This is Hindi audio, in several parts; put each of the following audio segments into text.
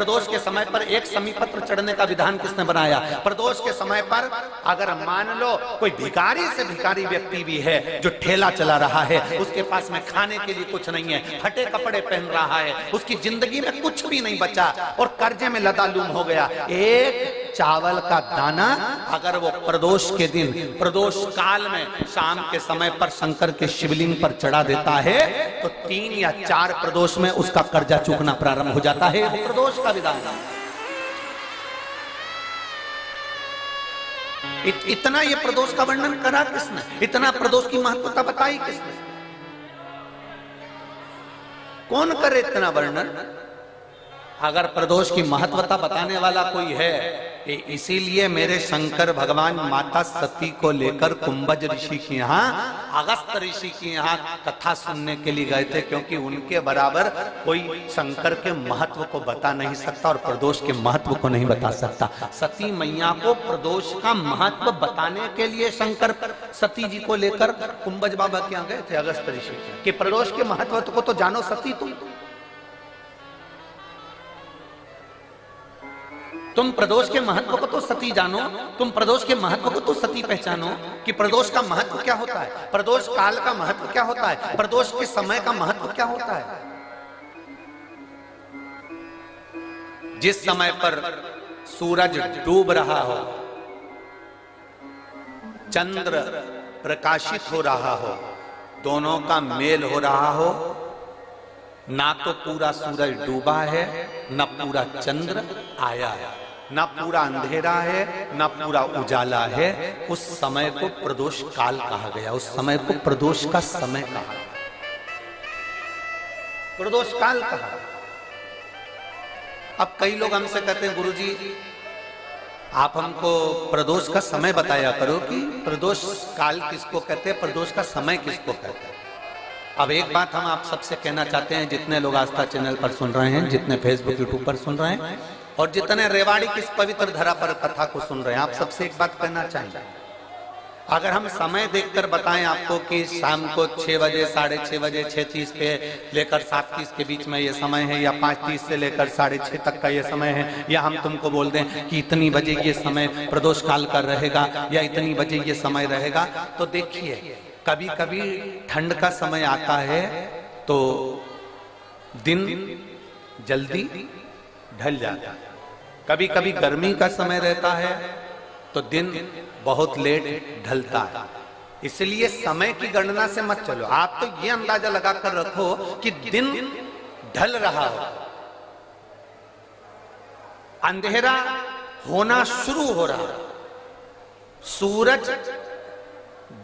प्रदोष के समय पर एक समीपत्र चढ़ने का विधान किसने बनाया? प्रदोष के समय पर अगर मान लो कोई भिखारी से भिखारी व्यक्ति भी है जो ठेला चला रहा है, उसके पास में खाने के लिए कुछ नहीं है, फटे कपड़े पहन रहा है, उसकी जिंदगी में कुछ भी नहीं बचा और कर्जे में लदालूम हो गया, एक चावल का दाना अगर वो प्रदोष के दिन, प्रदोष काल में शाम के समय पर शंकर के शिवलिंग पर चढ़ा देता है तो 3 या 4 प्रदोष में उसका कर्जा चूकना प्रारंभ हो जाता है। प्रदोष का विधान इतना ये प्रदोष का वर्णन करा किसने? इतना प्रदोष की महत्वता बताई किसने? कौन करे इतना वर्णन? अगर प्रदोष की महत्वता बताने वाला कोई है, इसीलिए मेरे शंकर भगवान माता सती को लेकर कुंभज ऋषि के यहाँ, अगस्त ऋषि के यहाँ कथा सुनने के लिए गए थे, क्योंकि उनके बराबर कोई शंकर के महत्व को बता नहीं सकता और प्रदोष के महत्व को नहीं बता सकता। सती मैया को प्रदोष का महत्व बताने के लिए शंकर सती जी को लेकर कुंभज बाबा के यहाँ गए थे, अगस्त ऋषि, कि प्रदोष के महत्व को तो जानो सती, तुम प्रदोष के महत्व को तो सती जानो, तुम प्रदोष के महत्व को तो सती पहचानो कि प्रदोष का महत्व क्या होता है, प्रदोष काल का महत्व क्या होता है, प्रदोष के समय का महत्व क्या होता है। जिस समय पर सूरज डूब रहा हो, चंद्र प्रकाशित हो रहा हो, दोनों का मेल हो रहा हो, ना तो पूरा सूरज डूबा है, ना पूरा चंद्र आया है, ना पूरा अंधेरा है, ना पूरा उजाला है, उस समय को प्रदोष काल कहा गया, उस समय को प्रदोष का समय कहा, प्रदोष काल कहा। अब कई लोग हमसे कहते हैं, गुरुजी आप हमको प्रदोष का समय बताया करो कि प्रदोष काल किसको कहते हैं, प्रदोष का समय किसको कहते हैं। अब एक बात हम आप सबसे कहना चाहते हैं, जितने लोग आस्था चैनल पर सुन रहे हैं, जितने फेसबुक यूट्यूब पर सुन रहे हैं और जितने रेवाड़ी की इस पवित्र धरा पर कथा को सुन रहे हैं, आप सबसे एक बात कहना चाहेंगे, अगर हम समय देखकर बताएं आपको कि शाम को 6 बजे, 6:30 बजे, 6:30 पे लेकर 7:30 के बीच में ये समय है, या 5:30 से लेकर 6:30 तक का ये समय है, या हम तुमको बोल दें कि इतनी बजे ये समय प्रदोष काल का रहेगा या इतनी बजे ये समय रहेगा, तो देखिए कभी कभी ठंड का समय आता है तो दिन जल्दी ढल जाता है, कभी कभी गर्मी का समय रहता है तो दिन बहुत लेट ढलता है। इसलिए समय की गणना से मत चलो, आप तो ये अंदाजा लगाकर रखो कि दिन ढल रहा हो, अंधेरा होना शुरू हो रहा है, सूरज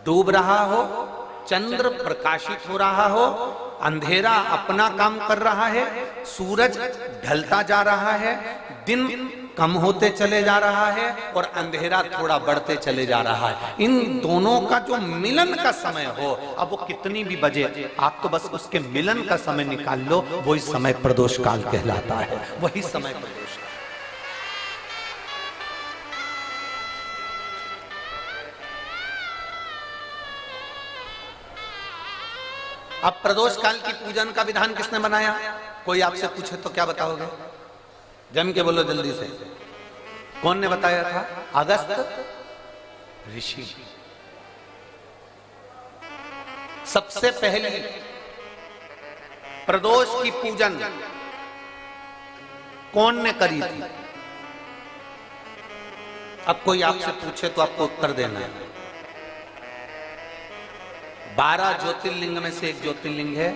डूब रहा हो, चंद्र प्रकाशित हो रहा हो, अंधेरा अपना काम कर रहा है, सूरज ढलता जा रहा है, दिन कम होते चले जा रहा है और अंधेरा थोड़ा बढ़ते चले जा रहा है। इन दोनों का जो मिलन का समय हो, अब वो कितनी भी बजे, आप तो बस उसके मिलन का समय निकाल लो, वही समय प्रदोष काल कहलाता है, वही समय प्रदोष। अब प्रदोष काल की पूजन का विधान किसने बनाया? कोई आपसे पूछे तो क्या बताओगे? जम के बोलो जल्दी से, कौन ने बताया था? अगस्त ऋषि। सबसे पहले प्रदोष की पूजन कौन ने करी थी? अब कोई आपसे पूछे तो आपको उत्तर देना है। 12 ज्योतिर्लिंग में से एक ज्योतिर्लिंग है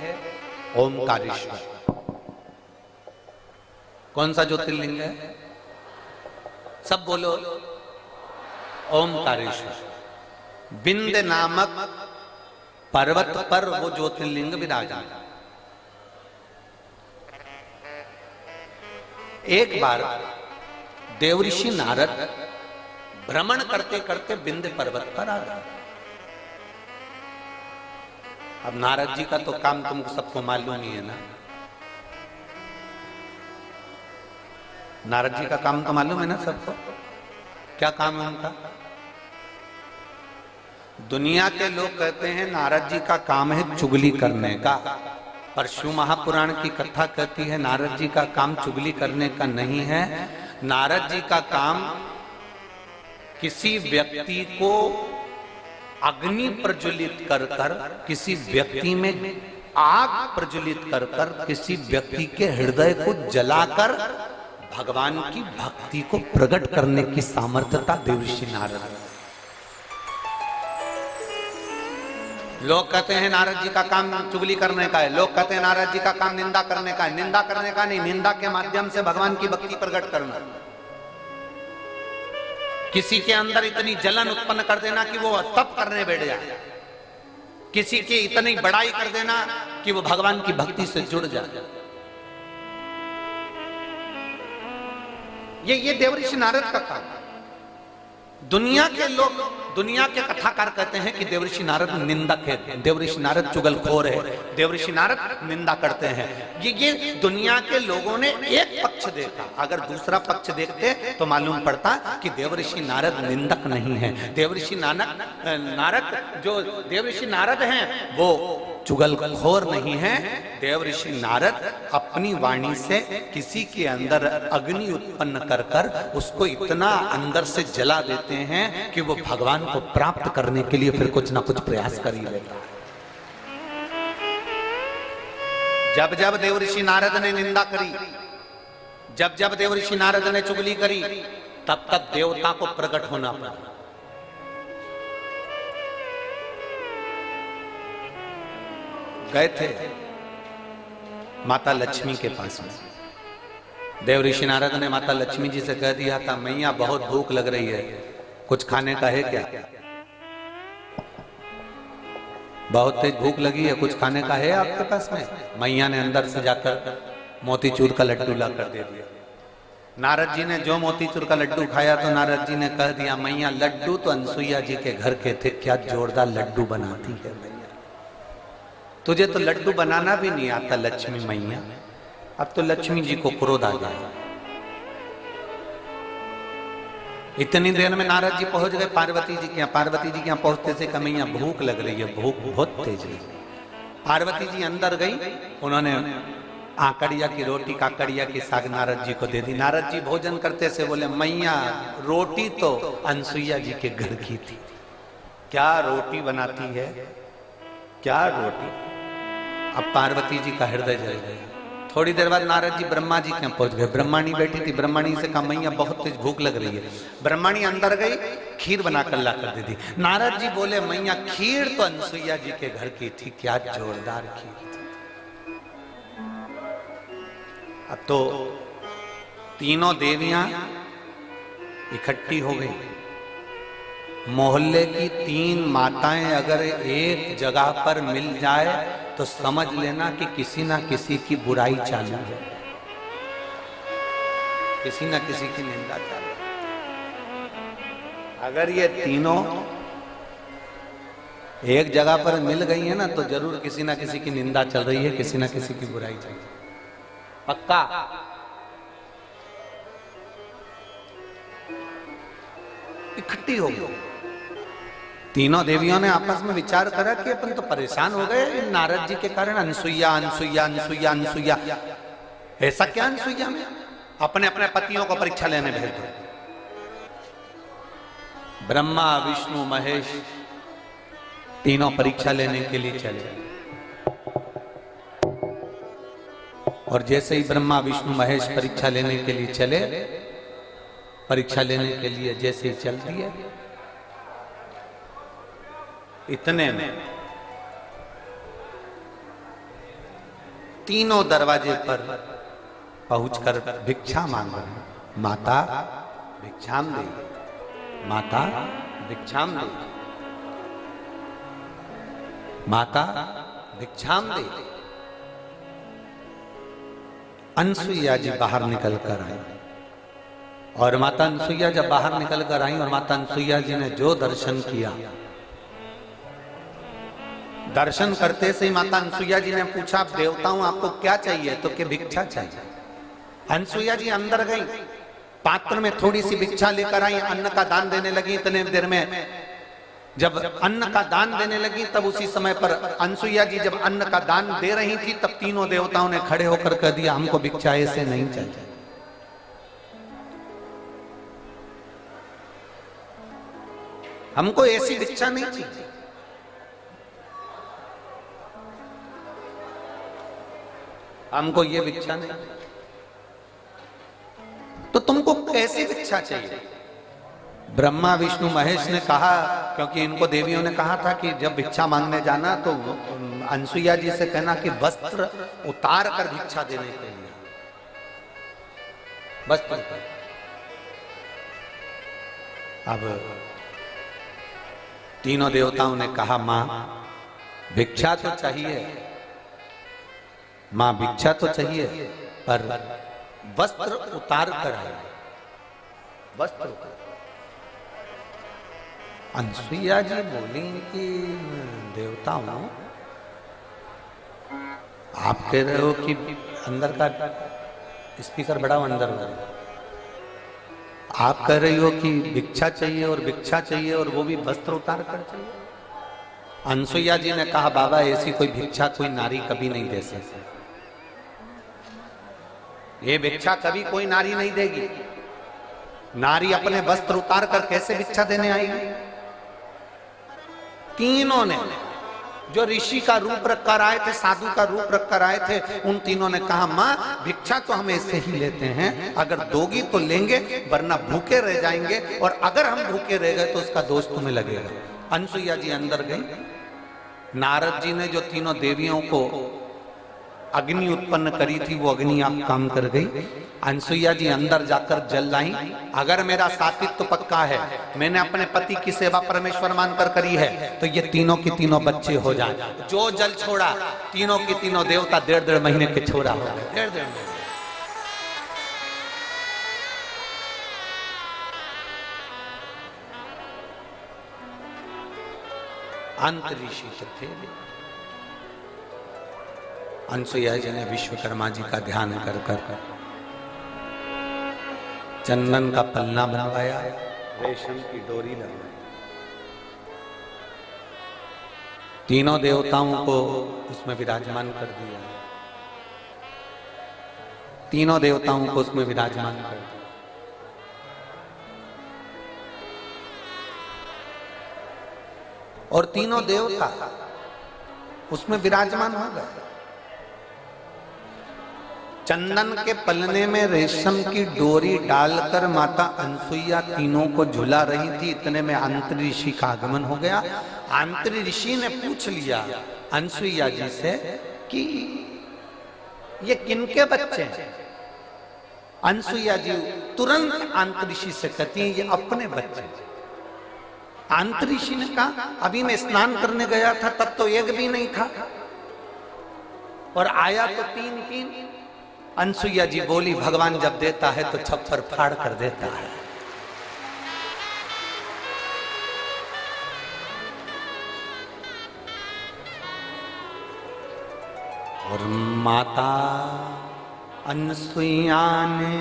ओमकारेश्वर। कौन सा ज्योतिर्लिंग है? सब बोलो। ओमकारेश्वर। बिंद नामक पर्वत पर वो ज्योतिर्लिंग विराजमान। एक बार देवऋषि नारद भ्रमण करते करते बिंद पर्वत पर आ गए। अब नारद जी का तो काम तुमको सबको मालूम ही है ना। नारद जी का काम तो मालूम है ना सबको। क्या काम है उनका? दुनिया के लोग कहते हैं नारद जी का काम है चुगली करने का, परशु महापुराण की कथा कहती है नारद जी का काम चुगली करने का नहीं है। नारद जी का काम किसी व्यक्ति को अग्नि प्रज्वलित कर कर, किसी व्यक्ति में आग प्रज्वलित कर कर, किसी व्यक्ति के हृदय को जलाकर भगवान की भक्ति को प्रकट करने की सामर्थ्यता देवर्षि नारद। लोग कहते हैं नारद जी का काम चुगली करने का है, लोग कहते हैं नारद जी का काम निंदा करने का है। निंदा करने का नहीं, निंदा के माध्यम से भगवान की भक्ति प्रकट करना। किसी के अंदर इतनी जलन उत्पन्न कर देना कि वो तप करने बैठ जाए, किसी की इतनी बड़ाई कर देना कि वो भगवान की भक्ति से जुड़ जाए। ये देवर्षि नारद का काम। दुनिया के लोग, दुनिया के कथाकार कहते हैं कि देवर्षि नारद निंदक है, देवर्षि नारद चुगलखोर है, देवर्षि नारद निंदा करते हैं। ये दुनिया के लोगों ने एक पक्ष देखा। अगर दूसरा पक्ष देखते तो मालूम पड़ता कि देवर्षि नारद निंदक नहीं है। देवर्षि नारद जो देवर्षि नारद हैं वो चुगलखोर नहीं है। देवर्षि नारद अपनी वाणी से किसी के अंदर अग्नि उत्पन्न कर कर उसको इतना अंदर से जला देते हैं कि वो भगवान को प्राप्त करने के लिए फिर कुछ ना कुछ प्रयास कर ही लेता है। जब जब देवर्षि नारद ने निंदा करी, जब जब देवर्षि नारद ने चुगली करी, तब तक देवता को प्रकट होना पड़ा। गए थे माता लक्ष्मी के पास में। देवर्षि नारद ने माता लक्ष्मी जी से कह दिया था, मैया बहुत भूख लग रही है, कुछ खाने का है क्या? बहुत तेज भूख लगी है, कुछ खाने का है आपके पास में? मैया ने अंदर से जाकर मोतीचूर का लड्डू ला कर दे दिया। नारद जी ने जो मोतीचूर का लड्डू खाया तो नारद जी ने कह दिया, मैया लड्डू तो अनसुईया जी के घर के थे, क्या जोरदार लड्डू बनाती है मैया, तुझे तो लड्डू बनाना भी नहीं आता लक्ष्मी मैया। अब तो लक्ष्मी जी को क्रोध आ गया। इतनी देर में नारद जी पहुंच गए पार्वती जी के यहाँ। पार्वती जी के यहाँ पहुंचते से कमैया भूख लग रही है, भूख बहुत तेज है। पार्वती जी अंदर गई, उन्होंने आकड़िया की रोटी, काकड़िया की साग नारद जी को दे दी। नारद जी भोजन करते से बोले, मैया रोटी तो अनसुईया जी के घर की थी, क्या रोटी बनाती है, क्या रोटी। अब पार्वती जी का हृदय जल गया। थोड़ी देर बाद नारद जी ब्रह्मा जी के पहुंच गए। ब्रह्माणी बैठी थी, ब्रह्माणी से कहा, मैया बहुत तेज भूख लग रही है। ब्रह्माणी अंदर गई, खीर बनाकर ला कर दे दी। नारद जी बोले, मैया खीर तो अनसुईया जी के घर की थी, क्या जोरदार खीर थी। अब तो तीनों देवियां इकट्ठी हो गई। मोहल्ले की 3 माताएं अगर एक जगह पर मिल जाए तो समझ लेना कि किसी ना किसी की बुराई चालू है, किसी ना किसी की निंदा चालू है। अगर ये तीनों एक जगह पर मिल गई है ना तो जरूर किसी ना किसी की निंदा चल रही है, किसी ना किसी की बुराई चल रही है, पक्का। इकट्ठी हो गई। तीनों देवियों ने आपस में विचार करा कि अपन तो परेशान हो गए नारद जी के कारण। अनसुईया अनसुईया अनसुईया अनसुईया, ऐसा क्या अनसुईया में? अपने अपने पतियों को परीक्षा लेने भेज दो। ब्रह्मा विष्णु महेश तीनों परीक्षा लेने के लिए चले। और जैसे ही ब्रह्मा विष्णु महेश परीक्षा लेने के लिए चले, परीक्षा लेने के लिए जैसे ही चल दिए, इतने में तीनों दरवाजे पर पहुंचकर भिक्षा मांग रहे। माता भिक्षाम दे, माता भिक्षाम दे, माता भिक्षाम दे। अनसुईया जी बाहर निकल कर आई और माता अनसुईया जब बाहर निकल कर आई और माता अनसुईया जी ने जो दर्शन किया, दर्शन करते से ही माता अनसुईया जी ने पूछा, आप देवताओं आपको क्या चाहिए? तो कि भिक्षा चाहिए। अनसुईया जी अंदर गई, पात्र में थोड़ी सी भिक्षा लेकर आई, अन्न का दान देने लगी। इतने देर में जब अन्न का दान देने लगी तब उसी समय पर अनसुईया जी जब अन्न का दान दे रही थी तब तीनों देवताओं ने खड़े होकर कह दिया हमको भिक्षा ऐसे नहीं चाहिए। हमको ऐसी भिक्षा नहीं चाहिए। हमको ये भिक्षा नहीं। तो तुमको कैसी भिक्षा चाहिए? ब्रह्मा विष्णु महेश ने कहा, क्योंकि इनको देवियों ने कहा था कि जब भिक्षा मांगने जाना तो अनसुईया जी से कहना कि वस्त्र उतार कर भिक्षा देने के लिए। वस्त्र अब तीनों देवताओं ने कहा मां भिक्षा तो चाहिए, मां भिक्षा तो चाहिए, पर वस्त्र उतार कर आए। वस्त्र उतार। अनसुईया जी बोली कि देवताओं आप कह रहे हो कि अंदर का स्पीकर बढ़ाओ, अंदर आप कह रही हो कि भिक्षा चाहिए और भिक्षा चाहिए और वो भी वस्त्र उतार कर चाहिए। अनसुईया जी ने कहा बाबा ऐसी कोई भिक्षा कोई नारी कभी नहीं दे सकती। ये भिक्षा कभी कोई नारी नहीं देगी। नारी अपने वस्त्र उतार कर कैसे भिक्षा देने आएगी? तीनों ने जो ऋषि का रूप रखकर आए थे, साधु का रूप रखकर आए थे, उन तीनों ने कहा मां भिक्षा तो हम ऐसे ही लेते हैं, अगर दोगी तो लेंगे वरना भूखे रह जाएंगे, और अगर हम भूखे रह गए तो उसका दोष तुम्हें लगेगा। अनसुईया जी अंदर गई। नारद जी ने जो तीनों देवियों को अग्नि उत्पन्न करी थी वो अग्नि आप काम कर गई। अनसुईया जी अंदर जाकर जल लाई। अगर मेरा सातित्व पक्का है, मैंने अपने पति की सेवा परमेश्वर मानकर करी है, तो ये तीनों की तीनों बच्चे हो जाए। जो जल छोड़ा तीनों की तीनों देवता 1.5 महीने के छोड़ा हो गए। 1.5 महीने। अंत ऋषि थे। अनसुईया जी ने विश्वकर्मा जी का ध्यान कर कर चंदन का पलना बनवाया, रेशम की डोरी लगवाई। तीनों देवताओं को उसमें विराजमान कर दिया। तीनों देवताओं को उसमें विराजमान कर दिया। और तीनों देवता उसमें विराजमान हो गए। चंदन के पलने में रेशम की डोरी डालकर माता अनसुईया तीनों को झुला रही थी। इतने में अंतरी ऋषि का आगमन हो गया। अंतरी ऋषि ने पूछ लिया अनसुईया जी से कि ये किनके बच्चे हैं? अनसुईया जी तुरंत अंतरी ऋषि से कहती है ये अपने बच्चे। अंतरी ऋषि ने कहा अभी मैं स्नान करने गया था तब तो एक भी नहीं था, और आया तो 3। अनसुईया जी बोली भगवान जब देता है तो छप्पर फाड़ कर देता है। और माता अनसुईया ने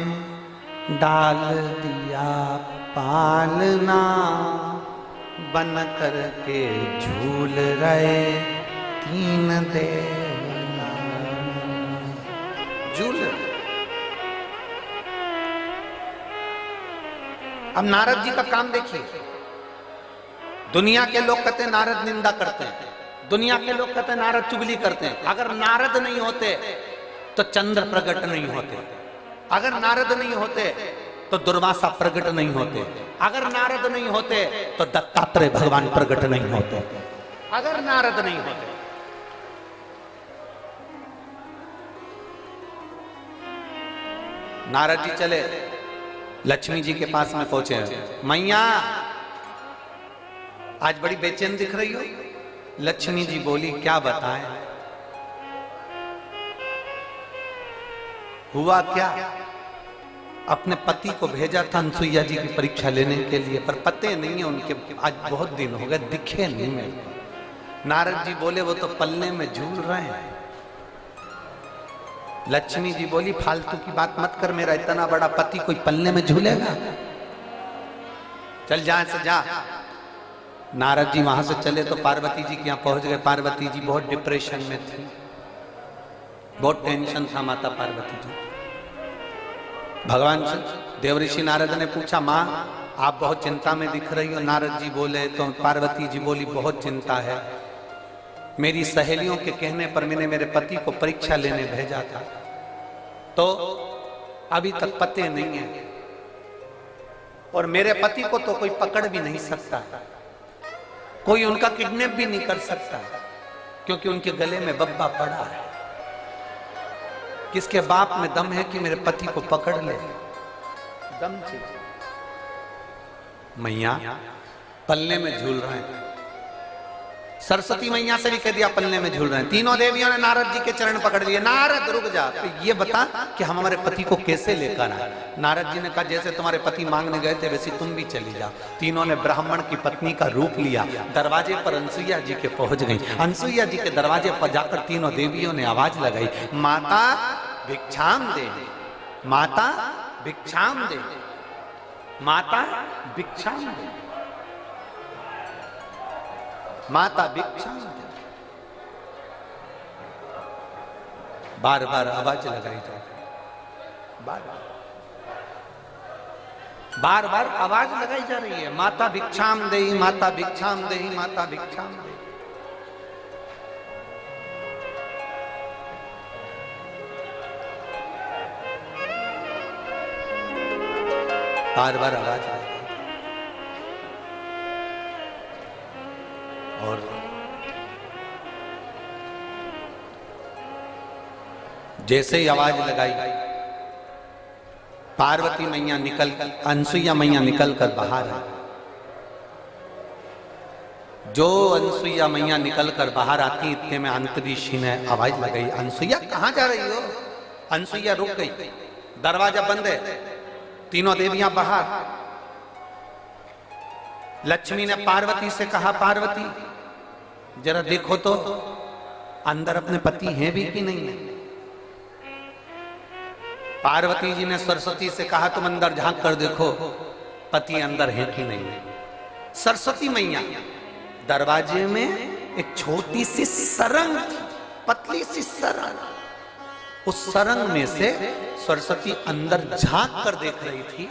डाल दिया पालना, बन कर के झूल रहे 3 देवता। झूल। अब नारद जी का काम देखिए। दुनिया के लोग कहते हैं नारद निंदा करते हैं, दुनिया के लोग कहते हैं नारद चुगली करते हैं। अगर नारद नहीं होते तो चंद्र प्रकट नहीं होते, अगर नारद नहीं होते तो दुर्वासा प्रकट नहीं होते, अगर नारद नहीं होते तो दत्तात्रेय भगवान प्रकट नहीं होते, अगर नारद नहीं होते। नारद जी चले, लक्ष्मी जी के पास में पहुंचे। मैया आज बड़ी बेचैन दिख रही हो। लक्ष्मी जी बोली क्या बताएं, हुआ क्या? अपने पति को भेजा था अनसुईया जी की परीक्षा लेने के लिए, पर पते नहीं है उनके, आज बहुत दिन हो गए दिखे नहीं मेरे को। नारद जी बोले वो तो पलने में झूल रहे हैं। लक्ष्मी जी बोली फालतू की बात मत कर, मेरा इतना बड़ा पति कोई पलने में झूलेगा? चल जा से जा। नारद जी वहां से चले तो पार्वती जी के यहाँ पहुंच गए। पार्वती जी बहुत डिप्रेशन में थी, बहुत टेंशन था माता पार्वती जी। भगवान से देवऋषि नारद ने पूछा, माँ आप बहुत चिंता में दिख रही हो। नारद जी बोले तो पार्वती जी बोली, बहुत चिंता है। मेरी सहेलियों के कहने पर मैंने मेरे पति को परीक्षा लेने भेजा था, तो अभी तक पते नहीं है, और मेरे पति को तो कोई पकड़ भी नहीं सकता, कोई उनका किडनैप भी नहीं कर सकता, क्योंकि उनके गले में बब्बा पड़ा है। किसके बाप में दम है कि मेरे पति को पकड़ ले? दम चाहिए। मैया पल्ले में झूल रहे हैं। सरस्वती मैया से भी कह दिया पल्ले में झूल रहे हैं। तीनों देवियों ने नारद जी के चरण पकड़ लिए। नारद रुक जा, तो ये बता कि हम हमारे पति को कैसे लेकर आए। नारद जी ने कहा, जैसे तुम्हारे पति मांगने गए थे वैसे तुम भी चली जाओ। तीनों ने ब्राह्मण की पत्नी का रूप लिया। दरवाजे पर अनसुईया जी के पहुंच गई। अनसुईया जी के दरवाजे पर जाकर तीनों देवियों ने आवाज लगाई, माता भिक्षाम दे, माता भिक्षाम दे, माता भिक्षाम दे, माता भिक्षाम दे। बार बार आवाज लगाई जा रही, बार बार आवाज लगाई जा रही है, माता भिक्षाम दे, माता भिक्षाम दे, माता भिक्षाम दे। बार बार आवाज आई। और जैसे ही आवाज लगाई, पार्वती मैया निकल, अनसुईया मैया निकल कर बाहर आई। जो अनसुईया मैया निकल कर बाहर आती, इतने में अंतरिषि ने आवाज लगाई, अनसुईया कहां जा रही हो? अनसुईया रुक गई। दरवाजा बंद है, तीनों देवियां बाहर। लक्ष्मी ने पार्वती से कहा, पार्वती जरा देखो तो अंदर अपने पति हैं भी कि नहीं है। पार्वती जी ने सरस्वती से कहा, तुम अंदर झांक कर देखो पति अंदर है कि नहीं है। सरस्वती मैया, दरवाजे में एक छोटी सी सरंग थी, पतली सी सरंग। उस सरंग में से सरस्वती अंदर झांक कर देख रही थी।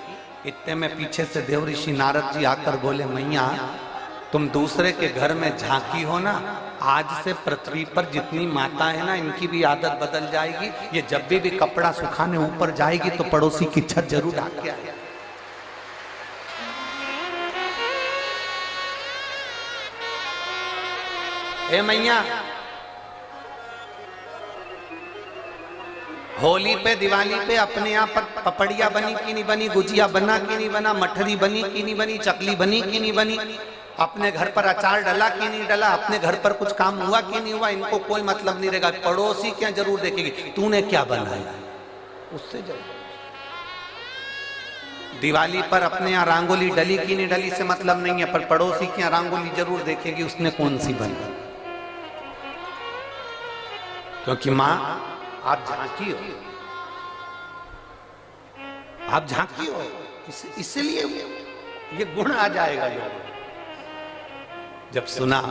इतने में पीछे से देवऋषि नारद जी आकर बोले, मैया तुम दूसरे के घर में झांकी हो ना, आज से पृथ्वी पर जितनी माता है ना, इनकी भी आदत बदल जाएगी। ये जब भी कपड़ा सुखाने ऊपर जाएगी तो पड़ोसी की छत जरूर ढाक के आए। ए मैया, होली पे दिवाली पे अपने यहाँ पर पपड़िया बनी कि नहीं बनी, गुजिया बना कि नहीं बना, मठरी बनी कि नहीं बनी, चकली बनी कि नहीं बनी, अपने घर पर अचार डला कि नहीं डला, अपने घर पर कुछ काम हुआ कि नहीं हुआ, इनको कोई मतलब नहीं रहेगा। पड़ोसी क्या जरूर देखेगी तूने क्या बनाया, उससे जरूर। दिवाली पर अपने यहाँ रंगोली डली कि नहीं डली से मतलब नहीं है, पर पड़ोसी की यहाँ रंगोली जरूर देखेगी उसने कौन सी बनी। क्योंकि माँ आप झांकी हो, आप झांकी हो, इसलिए ये गुण आ जाएगा। जब सुना,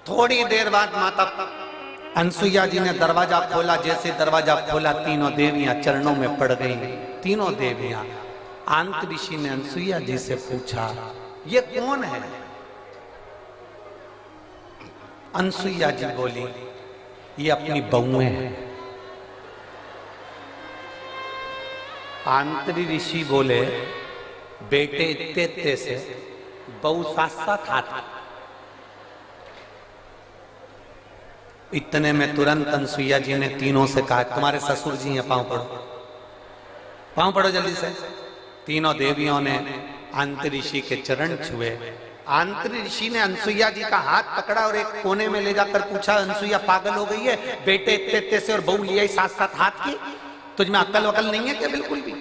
थोड़ी देर बाद माता अनसुईया जी ने दरवाजा खोला। जैसे दरवाजा खोला, तीनों देवियां चरणों में पड़ गईं। तीनों देवियां। अंतरिषि ने अनसुईया जी से पूछा, ये कौन है? अनसुईया जी बोली, ये अपनी बहुएं हैं। अंतरिषि बोले, बेटे इत्ते से बहु साथ साथ हाथ। इतने में तुरंत अनसुईया जी ने तीनों से कहा, तुम्हारे ससुर जी हैं, पांव पड़ो, पांव पड़ो जल्दी से। तीनों देवियों ने अंतरिषि के चरण छुए। अंतरिषि ने अनसुईया जी का हाथ पकड़ा और एक कोने में ले जाकर पूछा, अनसुईया पागल हो गई है? बेटे इत्ते से और बहू लिया साथ साथ हाथ की, तुझमें अक्ल वकल नहीं है क्या? बिल्कुल भी।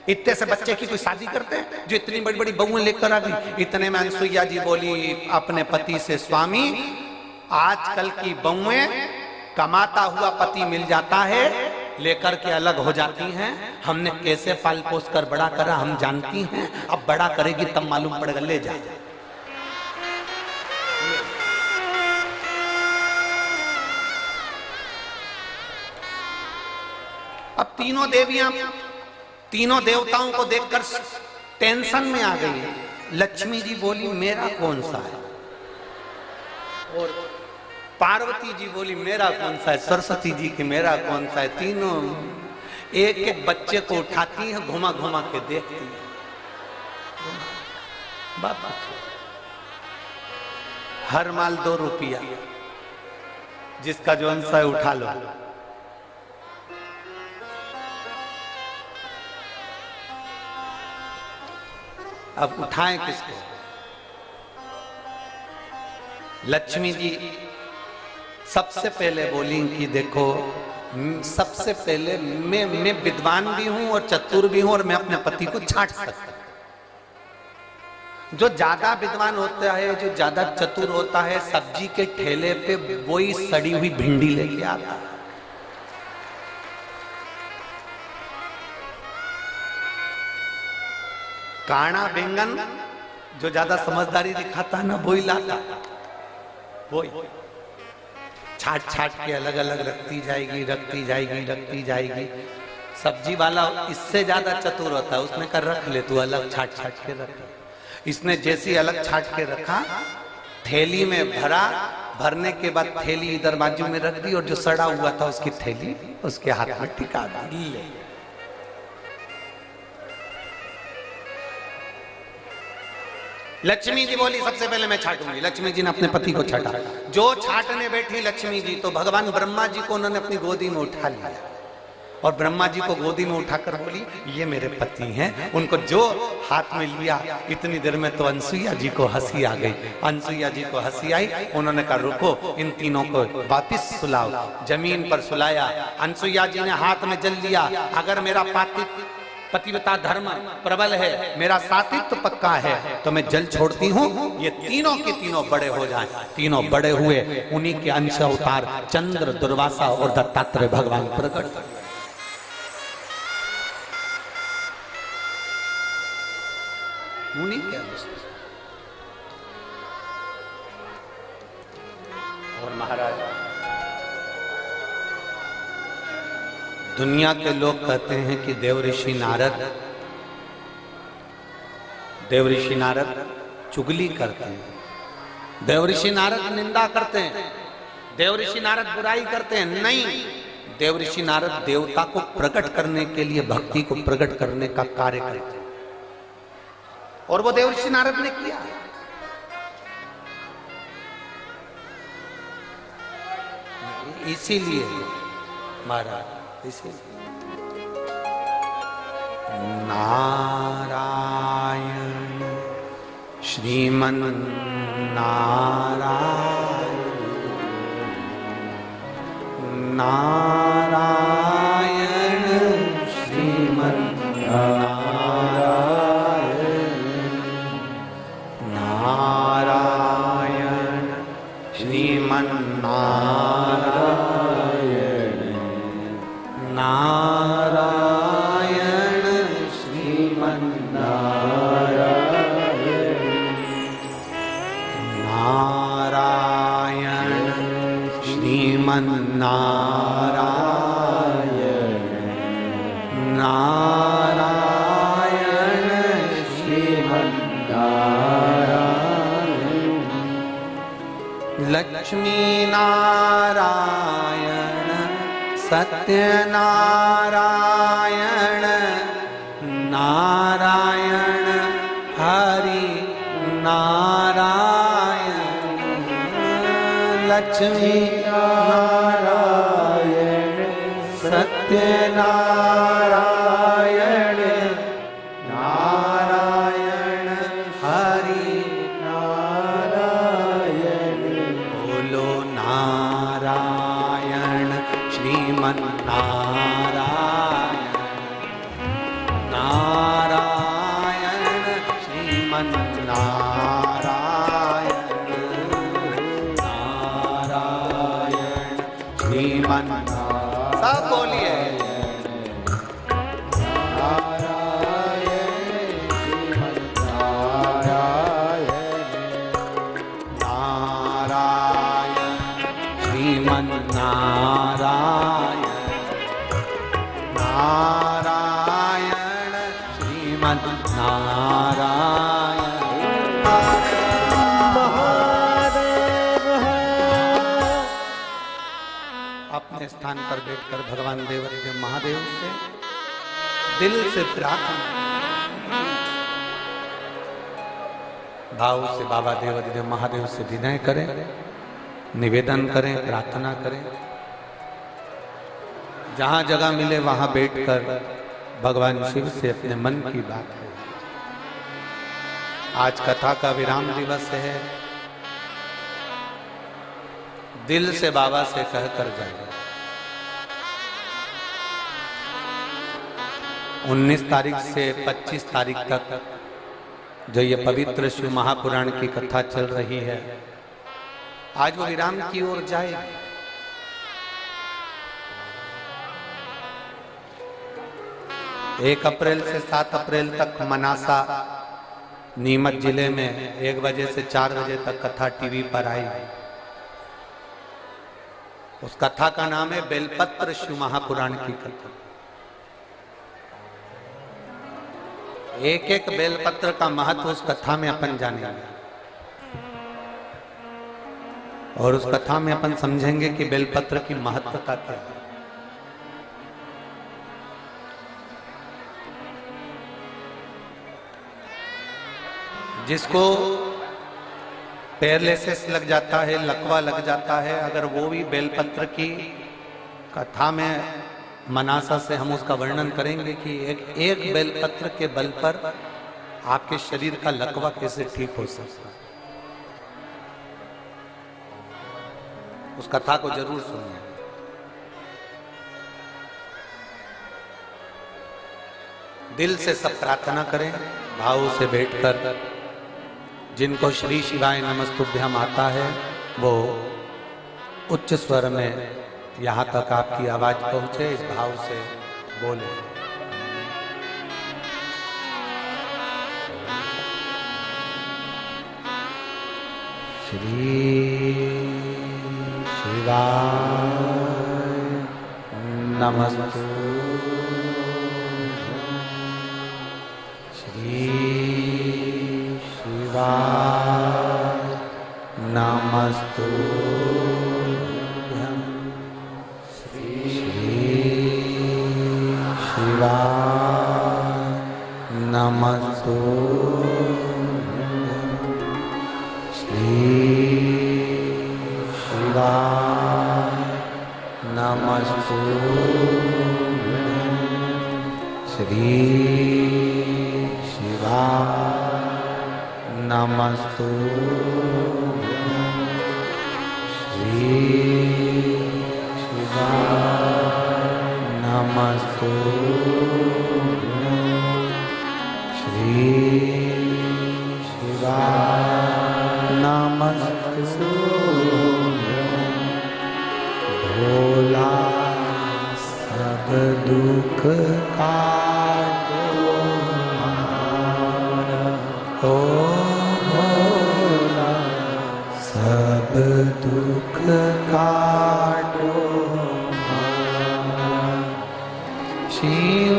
इतने से बच्चे की कोई शादी करते हैं जो इतनी बड़ी बड़ी बहुएं लेकर आ गई? इतने में अनसुईया जी बोली अपने पति से, स्वामी आजकल की बहुएं कमाता हुआ पति मिल जाता है, लेकर के अलग हो जाती हैं। हमने कैसे पाल पोस कर बड़ा करा हम जानती हैं, अब बड़ा करेगी तब मालूम पड़ेगा। ले जा। अब तीनों देवियां तीनों देवताओं को देखकर टेंशन में आ गई है। लक्ष्मी जी बोली मेरा कौन सा है, और पार्वती जी बोली मेरा कौन सा है, सरस्वती जी की मेरा कौन सा है। तीनों एक एक बच्चे को उठाती है, घुमा घुमा के देखती है। बाबा हर माल 2 रुपया, जिसका जो अंश है उठा लो। अब उठाएं किसको? लक्ष्मी जी सबसे पहले बोली कि देखो सबसे पहले मैं विद्वान भी हूं और चतुर भी हूं, और मैं अपने पति को छांट सकता हूं। जो ज्यादा विद्वान होता है, जो ज्यादा चतुर होता है, सब्जी के ठेले पे वही सड़ी हुई भिंडी लेके आता है। काना बैंगन जो ज्यादा समझदारी दिखाता है ना, वही लाता, वही छाट छाट के अलग अलग रखती जाएगी, रखती जाएगी, रखती जाएगी। सब्जी वाला इससे ज्यादा चतुर होता है, उसने कहा रख ले तू, अलग छाट छाट के रख। इसने जैसी अलग छाट के रखा, थैली में भरा, भरने के बाद थैली इधर बाजू में रख दी, और जो सड़ा हुआ था उसकी थैली उसके हाथ में टिका दी। ले लक्ष्मी जी बोली सबसे पहले मैं छाटूंगी। लक्ष्मी जी ने अपने पति को छाटा। जो छाटने बैठी लक्ष्मी जी, तो भगवान ब्रह्मा जी को उन्होंने अपनी गोदी में उठा लिया, और ब्रह्मा जी को गोदी में उठाकर बोली ये मेरे पति हैं। उनको जो हाथ में लिया, इतनी देर में तो अनसुईया जी को हंसी आ गई। अनसुईया जी को हंसी आई, उन्होंने कहा रुको, इन तीनों को वापिस सुलाओ। जमीन पर सुलाया। अनसुईया जी ने हाथ में जल लिया। अगर मेरा पतिव्रता धर्म प्रबल है, मेरा सात्वित्व पक्का है, तो मैं जल छोड़ती हूँ, ये तीनों के तीनों बड़े हो जाएं। तीनों बड़े हुए, उन्हीं के अंश अवतार चंद्र, दुर्वासा और दत्तात्रेय भगवान प्रकट। उन्हीं के अंश। और महाराज, दुनिया के लोग कहते हैं कि देव ऋषि नारद चुगली करते हैं, देव ऋषि नारद निंदा करते हैं, देव ऋषि नारद बुराई करते हैं। नहीं, देव ऋषि नारद देवता को प्रकट करने के लिए, भक्ति को प्रकट करने का कार्य करते हैं, और वो देव ऋषि नारद ने किया। इसीलिए महाराज, नारायण श्रीमन नारायण, नारायण श्रीमन नारायण, नारायण श्रीमन नारायण, नारायण श्रीमन नारायण, नारायण श्रीमन नारायण, नारायण श्रीमन नारायण, लक्ष्मी नारायण सत्यनारायण, नारायण हरि नारायण, लक्ष्मी नारायण सत्यनारायण, नारायण हरि नारायण, बोलो नारायण श्रीमन नारायण, नारायण श्रीमन नारायण, नारायण श्रीमन, सब बोलिए श्रीमद् नारायण अपने स्थान पर बैठकर भगवान देवाधिदेव महादेव से दिल से प्रार्थना भाव से बाबा देवाधिदेव महादेव से विनय करें, निवेदन करें, प्रार्थना करें। जहां जगह मिले वहां बैठकर भगवान शिव से अपने मन की बात है। आज कथा का विराम दिवस है। दिल से बाबा से कहकर जाए। 19 तारीख से 25 तारीख तक जो ये पवित्र शिव महापुराण की कथा चल रही है, आज वो विराम की ओर जाएगी। एक अप्रैल से 7 अप्रैल तक मनासा नीमच जिले में 1 बजे से 4 बजे तक कथा टीवी पर आई। उस कथा का नाम है बेलपत्र शिव महापुराण की कथा। एक एक बेलपत्र का महत्व उस कथा में अपन जानेंगे और उस कथा में अपन समझेंगे कि बेलपत्र की महत्वता क्या है। जिसको पैरालिसिस लग जाता है, लकवा लग जाता है, अगर वो भी बेलपत्र की कथा में मनासा से हम उसका वर्णन करेंगे कि एक बेलपत्र के बल पर आपके शरीर का लकवा कैसे ठीक हो सकता है। उस कथा को जरूर सुनिए। दिल से सब प्रार्थना करें, भाव से बैठकर। जिनको श्री शिवाय नमस्तुभ्यम आता है वो उच्च स्वर में यहाँ तक आपकी आवाज पहुंचे, इस भाव से बोले। श्री शिवाय नमस्तुभ्यम, श्री शिवाय नमस्तुभ्यम, श्री शिवाय नमस्तुभ्यम, श्री शिवाय नमस्तुभ्यम, श्री शिवाय नमस्तुभ्यम, श्री शिवाय नमस्तुभ्यम, श्री शिवाय नमस्तुभ्यम। भोला सब दुख काटो हमारा, ओ भोला सब दुख काटो हमारा। शिव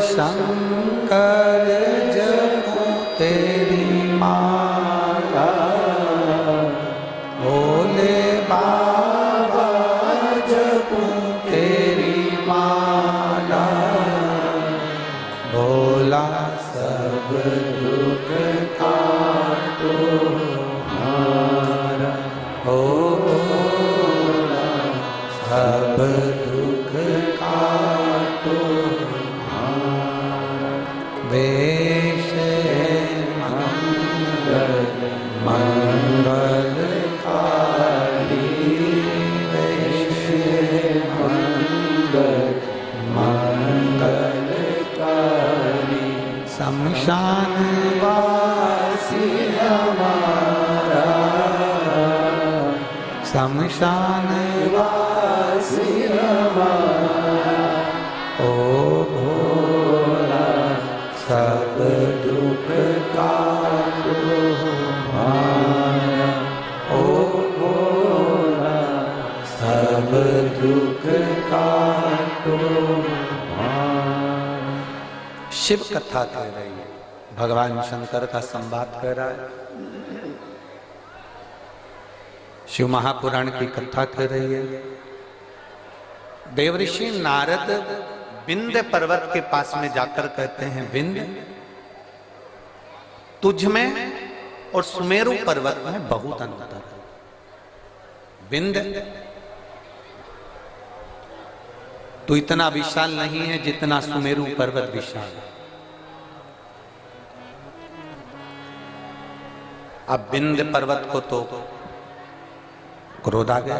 शंकर जपो तेरी माला, भोले बाबा जपो तेरी माला। भोला सब दुख काटो हमारा, ओ भोला सब दुख काटो हमारा। वेश मंगल मंगलकारी, वेश मंगल मंगलकारी। शमशान वासी हमारा, शमशान वासी हमारा। ओ भोला सब दुख काटो हमारा, ओ भोला सब दुख काटो हमारा। शिव कथा कह रही है, भगवान शंकर का संवाद कह रहा है, शिव महापुराण की कथा कह रही है। देवऋषि नारद विंध्य पर्वत के पास में जाकर कहते हैं, विंध्य तुझ में और सुमेरु पर्वत में बहुत अंतर है। विंध्य तो इतना विशाल नहीं है जितना सुमेरु पर्वत विशाल है। अब विंध्य पर्वत को तो क्रोध आ गया।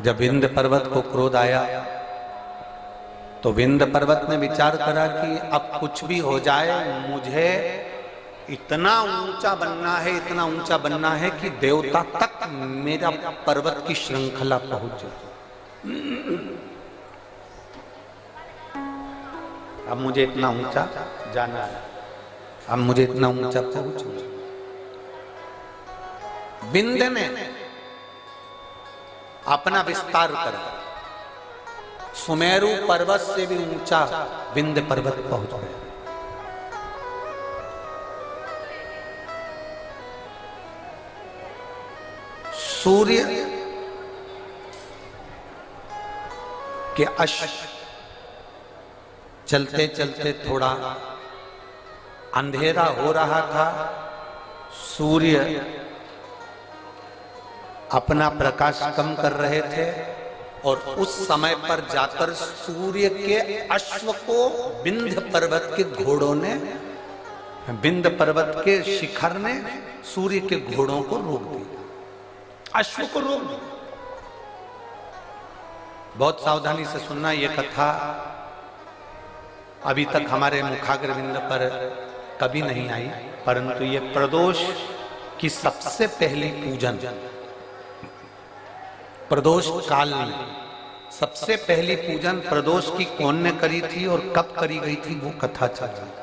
जब विंध्य पर्वत को क्रोध आया तो विंध्य पर्वत ने विचार करा कि अब कुछ भी हो जाए, मुझे इतना ऊंचा बनना है, इतना ऊंचा बनना है कि देवता तक मेरा पर्वत की श्रृंखला पहुंच जाए। अब मुझे इतना ऊंचा जाना है, अब मुझे इतना ऊंचा पहुंचना। विंध्य ने अपना विस्तार करा, सुमेरु पर्वत से भी ऊंचा विंध्य पर्वत पहुंच गया। सूर्य के अश्व चलते चलते थोड़ा अंधेरा हो रहा था। सूर्य अपना प्रकाश कम कर रहे थे और उस समय पर जाकर सूर्य के अश्व को विंध्य पर्वत के घोड़ों ने, विंध्य पर्वत के शिखर ने सूर्य के घोड़ों को रोक दिया, अश्व को रोक दिया। बहुत सावधानी से सुनना, यह कथा अभी तक हमारे मुखाग्रविंद पर कभी नहीं आई, परंतु ये प्रदोष की सबसे पहली पूजन, प्रदोष काल में सबसे पहली पूजन प्रदोष की कौन ने करी थी और कब करी गई थी, वो कथा चल रही है।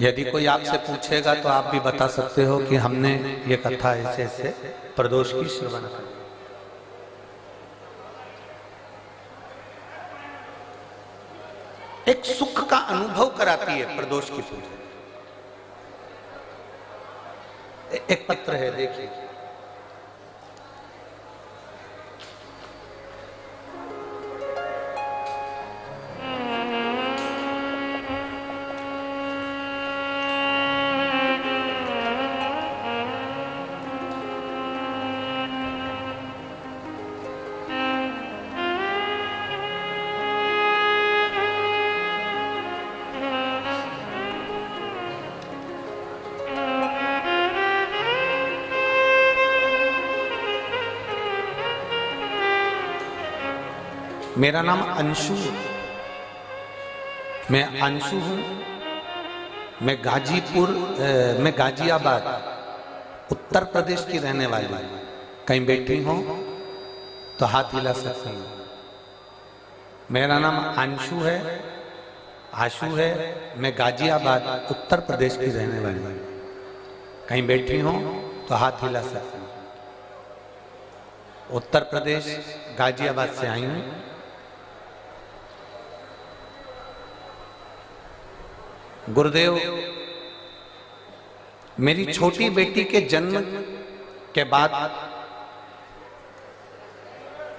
यदि कोई आपसे पूछेगा तो आप भी बता सकते हो कि हमने ये कथा ऐसे ऐसे प्रदोष की श्रवण करी। एक सुख का अनुभव कराती है प्रदोष की पूजा। एक पत्र है, देखिए। मेरा नाम अंशु, मैं अंशु हूँ। मैं गाजियाबाद उत्तर प्रदेश की रहने वाली हूँ। कहीं बैठी हो तो हाथ हिला सकती हूँ। मेरा नाम अंशु है, आशु है। मैं गाजियाबाद उत्तर प्रदेश की रहने वाली हूँ। कहीं बैठी हो तो हाथ हिला सकती हूँ। उत्तर प्रदेश गाजियाबाद से आई हूँ। गुरुदेव, मेरी छोटी बेटी के जन्म के बाद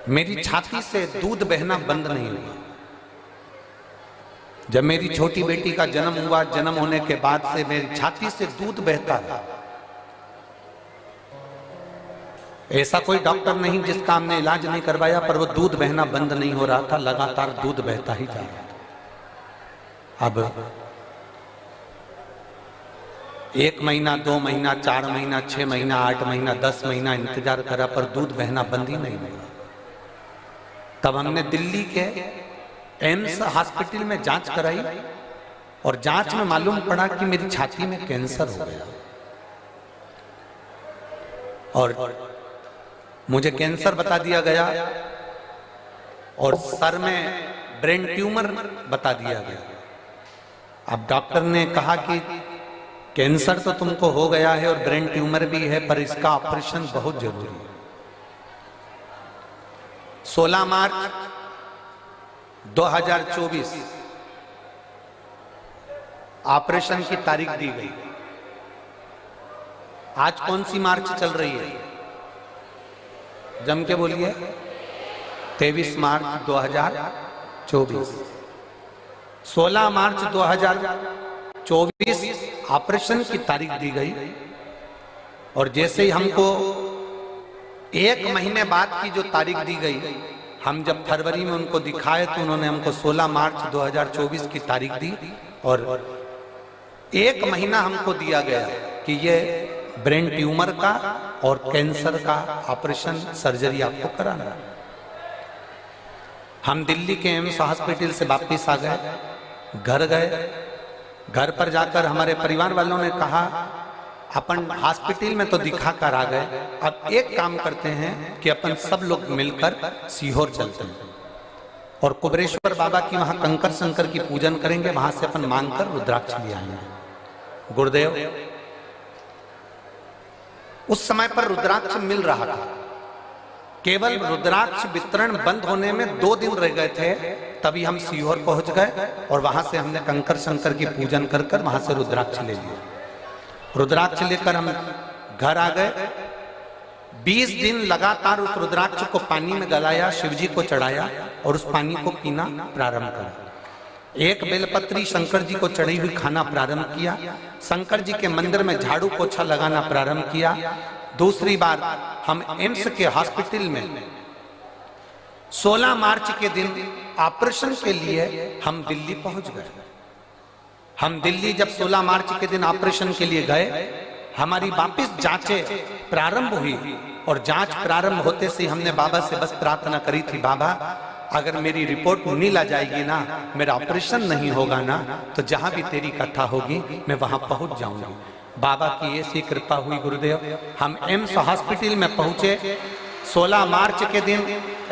मेरी छाती से दूध बहना बंद नहीं हुआ। जब मेरी छोटी बेटी का जन्म हुआ, जन्म होने के बाद से मेरी छाती से दूध बहता रहा। ऐसा कोई डॉक्टर नहीं जिसका हमने इलाज नहीं करवाया, पर वो दूध बहना बंद नहीं हो रहा था, लगातार दूध बहता ही जा रहा था। अब 1 महीना, 2 महीना, 4 महीना, 6 महीना, 8 महीना, 10 महीना इंतजार करा, पर दूध बहना बंद ही नहीं हुआ। तब हमने दिल्ली के एम्स हॉस्पिटल में जांच कराई और जांच में मालूम पड़ा कि मेरी छाती में कैंसर हो गया और मुझे कैंसर बता दिया गया और सर में ब्रेन ट्यूमर बता दिया गया। अब डॉक्टर ने कहा कि कैंसर तो तुमको हो गया है और ब्रेन ट्यूमर भी है, पर इसका ऑपरेशन बहुत जरूरी है। 16 मार्च 2024 ऑपरेशन की तारीख दी गई। आज कौन सी मार्च चल रही है? जम के बोलिए। 23 मार्च 2024। 16 मार्च 2024 ऑपरेशन की तारीख दी गई और जैसे ही हमको 1 महीने बाद की जो तारीख दी गई, हम जब फरवरी में उनको दिखाए तो उन्होंने हमको 16 मार्च 2024 की तारीख दी और 1 महीना हमको दिया गया कि ये ब्रेन ट्यूमर का और कैंसर का ऑपरेशन सर्जरी आपको कराना है। हम दिल्ली के एम्स हॉस्पिटल से वापिस आ गए, घर गए। घर पर जाकर हमारे परिवार वालों ने कहा अपन हॉस्पिटल में तो दिखा कर आ गए, अब एक काम करते हैं कि अपन सब लोग मिलकर सीहोर चलते हैं और कुबरेश्वर बाबा की वहां कंकर शंकर की पूजन करेंगे, वहां से अपन मांगकर रुद्राक्ष ले आएंगे। गुरुदेव, उस समय पर रुद्राक्ष मिल रहा था, केवल रुद्राक्ष वितरण बंद होने में 2 दिन रह गए थे, तभी हम सीहोर पहुंच गए और वहां से हमने कंकर शंकर की पूजन कर वहां से रुद्राक्ष ले लिया। रुद्राक्ष लेकर हम घर आ गए। 20 दिन लगातार उस रुद्राक्ष को पानी में गलाया, शिवजी को चढ़ाया और उस पानी को पीना प्रारंभ करा। एक बेलपत्री शंकर जी को चढ़ी हुई खाना प्रारंभ किया। शंकर जी के मंदिर में झाड़ू पोछा लगाना प्रारंभ किया। दूसरी बार हम एम्स के हॉस्पिटल में 16 मार्च के दिन ऑपरेशन के लिए हम दिल्ली पहुंच गए। हम दिल्ली जब 16 मार्च के दिन ऑपरेशन के लिए गए, हमारी वापस जांचें प्रारंभ हुई और जांच प्रारंभ होते से हमने बाबा से बस प्रार्थना करी थी, बाबा अगर मेरी रिपोर्ट नील आ जाएगी ना, मेरा ऑपरेशन नहीं होगा ना, तो जहां भी तेरी कथा होगी मैं वहां पहुंच जाऊंगी। बाबा की ऐसी कृपा हुई गुरुदेव, हम एम्स हॉस्पिटल में पहुंचे। 16 मार्च के दिन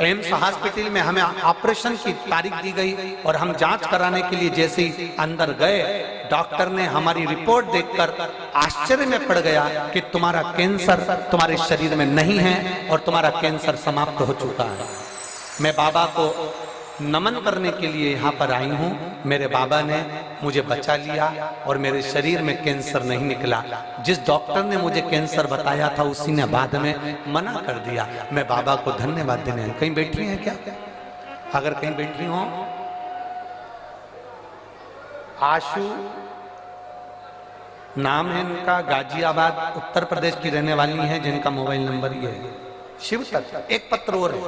एम्स हॉस्पिटल में हमें ऑपरेशन की तारीख दी गई और हम जांच कराने के लिए जैसे ही अंदर गए, डॉक्टर ने हमारी रिपोर्ट देखकर आश्चर्य में पड़ गया कि तुम्हारा कैंसर तुम्हारे शरीर में नहीं है और तुम्हारा कैंसर समाप्त हो चुका है। मैं बाबा को नमन करने के लिए यहाँ पर आई हूँ। मेरे बाबा ने मुझे बचा लिया और मेरे शरीर में कैंसर नहीं निकला। जिस डॉक्टर ने मुझे कैंसर बताया था उसी ने बाद में मना कर दिया। मैं बाबा को धन्यवाद देने। कहीं बैठी हैं क्या? अगर कहीं बैठी हो, आशु नाम है इनका, गाजियाबाद उत्तर प्रदेश की रहने वाली हैं, जिनका मोबाइल नंबर ये है। शिव तत्व। एक पत्र और है।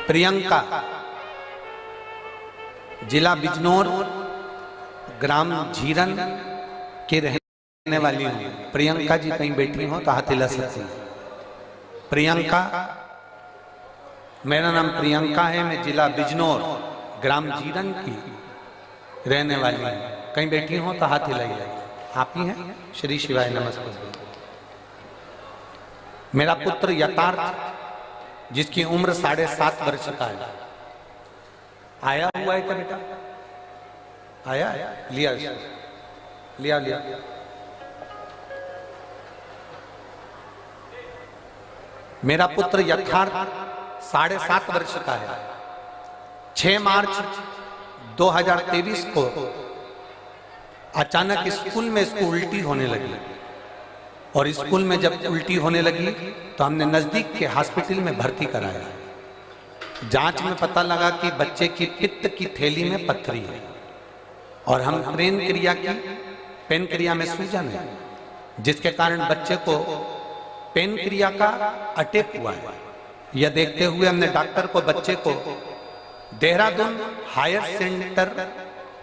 प्रियंका, जिला बिजनौर, ग्राम झीरन के रहने वाली हूं। प्रियंका जी कहीं बैठी हो तो हाथ हिला सकती है। प्रियंका, मेरा नाम प्रियंका है, मैं जिला बिजनौर, ग्राम झीरन की रहने वाली हूं। कहीं बैठी हो तो हाथ हिलाइए। आप ही हैं? श्री शिवाय नमस्ते। मेरा पुत्र यथार्थ, जिसकी उम्र 7.5 वर्ष का है, आया हुआ है क्या बेटा? आया? लिया लिया लिया। मेरा पुत्र यथार्थ 7.5 वर्ष का है। 6 मार्च 2023 को अचानक स्कूल में इसको उल्टी होने लगी और स्कूल में जब उल्टी होने लगी तो हमने नजदीक के हॉस्पिटल में भर्ती कराया। जांच में पता लगा कि बच्चे की पित्त की थैली में पथरी है और हम पेन क्रिया में सूजन है, जिसके कारण बच्चे को पेन क्रिया का अटैक हुआ है। यह देखते हुए हमने डॉक्टर को बच्चे को देहरादून हायर सेंटर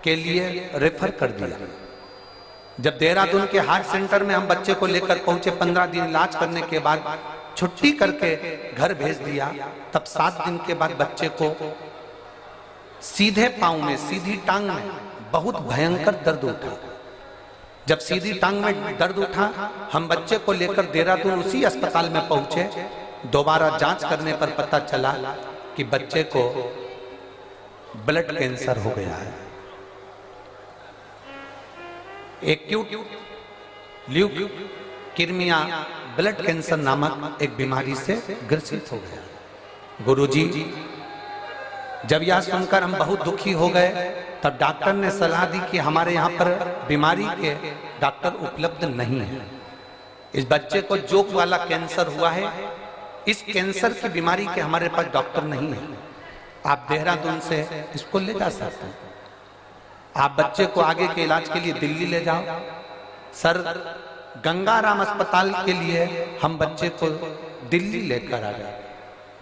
के लिए रेफर कर दिया। जब देहरादून के हार्ट सेंटर में हम बच्चे को लेकर पहुंचे, 15 दिन इलाज करने के बाद छुट्टी करके घर भेज दिया। तब 7 दिन के बाद बच्चे को सीधे पांव में, सीधी टांग में बहुत भयंकर दर्द उठा। जब सीधी टांग में दर्द उठा, हम बच्चे को लेकर देहरादून उसी अस्पताल में पहुंचे। दोबारा जांच करने पर पता चला कि बच्चे को ब्लड कैंसर हो गया है। एक्यूट ल्यूकीमिया ब्लड कैंसर नामक एक बीमारी से ग्रसित हो गया। गुरुजी, जब यह सुनकर हम बहुत दुखी हो गए, तब डॉक्टर ने सलाह दी कि हमारे यहाँ पर बीमारी के डॉक्टर उपलब्ध नहीं है। इस बच्चे को जोक वाला कैंसर हुआ है, इस कैंसर की बीमारी के हमारे पास डॉक्टर नहीं है। आप देहरादून से इसको ले जा सकते हैं, आप बच्चे को आगे के इलाज के लिए दिल्ली ले जाओ। सर, गंगाराम अस्पताल के लिए हम बच्चे को दिल्ली लेकर आ गए।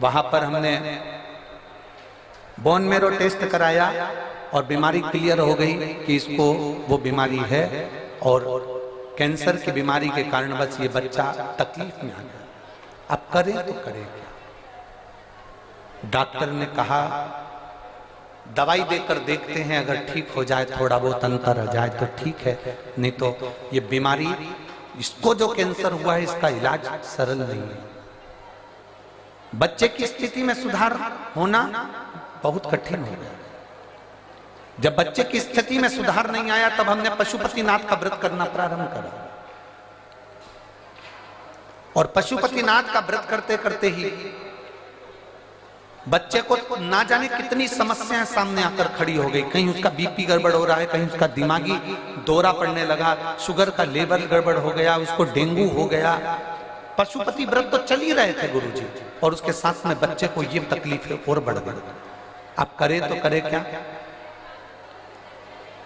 वहां पर हमने बोन मेरो टेस्ट कराया और बीमारी क्लियर हो गई कि इसको वो बीमारी है और कैंसर की बीमारी के कारण बस ये बच्चा तकलीफ में आ गया। अब करें तो करें क्या? डॉक्टर ने कहा दवाई देकर देखते हैं, अगर ठीक हो जाए, थोड़ा बहुत अंतर आ जाए तो ठीक है, नहीं तो ये बीमारी, इसको जो कैंसर हुआ है इसका इलाज सरल नहीं है। बच्चे की स्थिति में सुधार होना बहुत कठिन हो गया। जब बच्चे की स्थिति में सुधार नहीं आया, तब हमने पशुपतिनाथ का व्रत करना प्रारंभ करा। और पशुपतिनाथ का व्रत करते करते ही बच्चे को ना जाने कितनी समस्याएं सामने आकर खड़ी हो गई। कहीं उसका बीपी गड़बड़ हो रहा है, कहीं उसका दिमागी दौरा पड़ने लगा, शुगर का लेवल गड़बड़ हो गया, उसको डेंगू हो गया। पशुपति व्रत तो चल ही रहे थे गुरुजी, और उसके साथ में बच्चे को ये तकलीफें और बढ़ गई। अब करे तो करे क्या?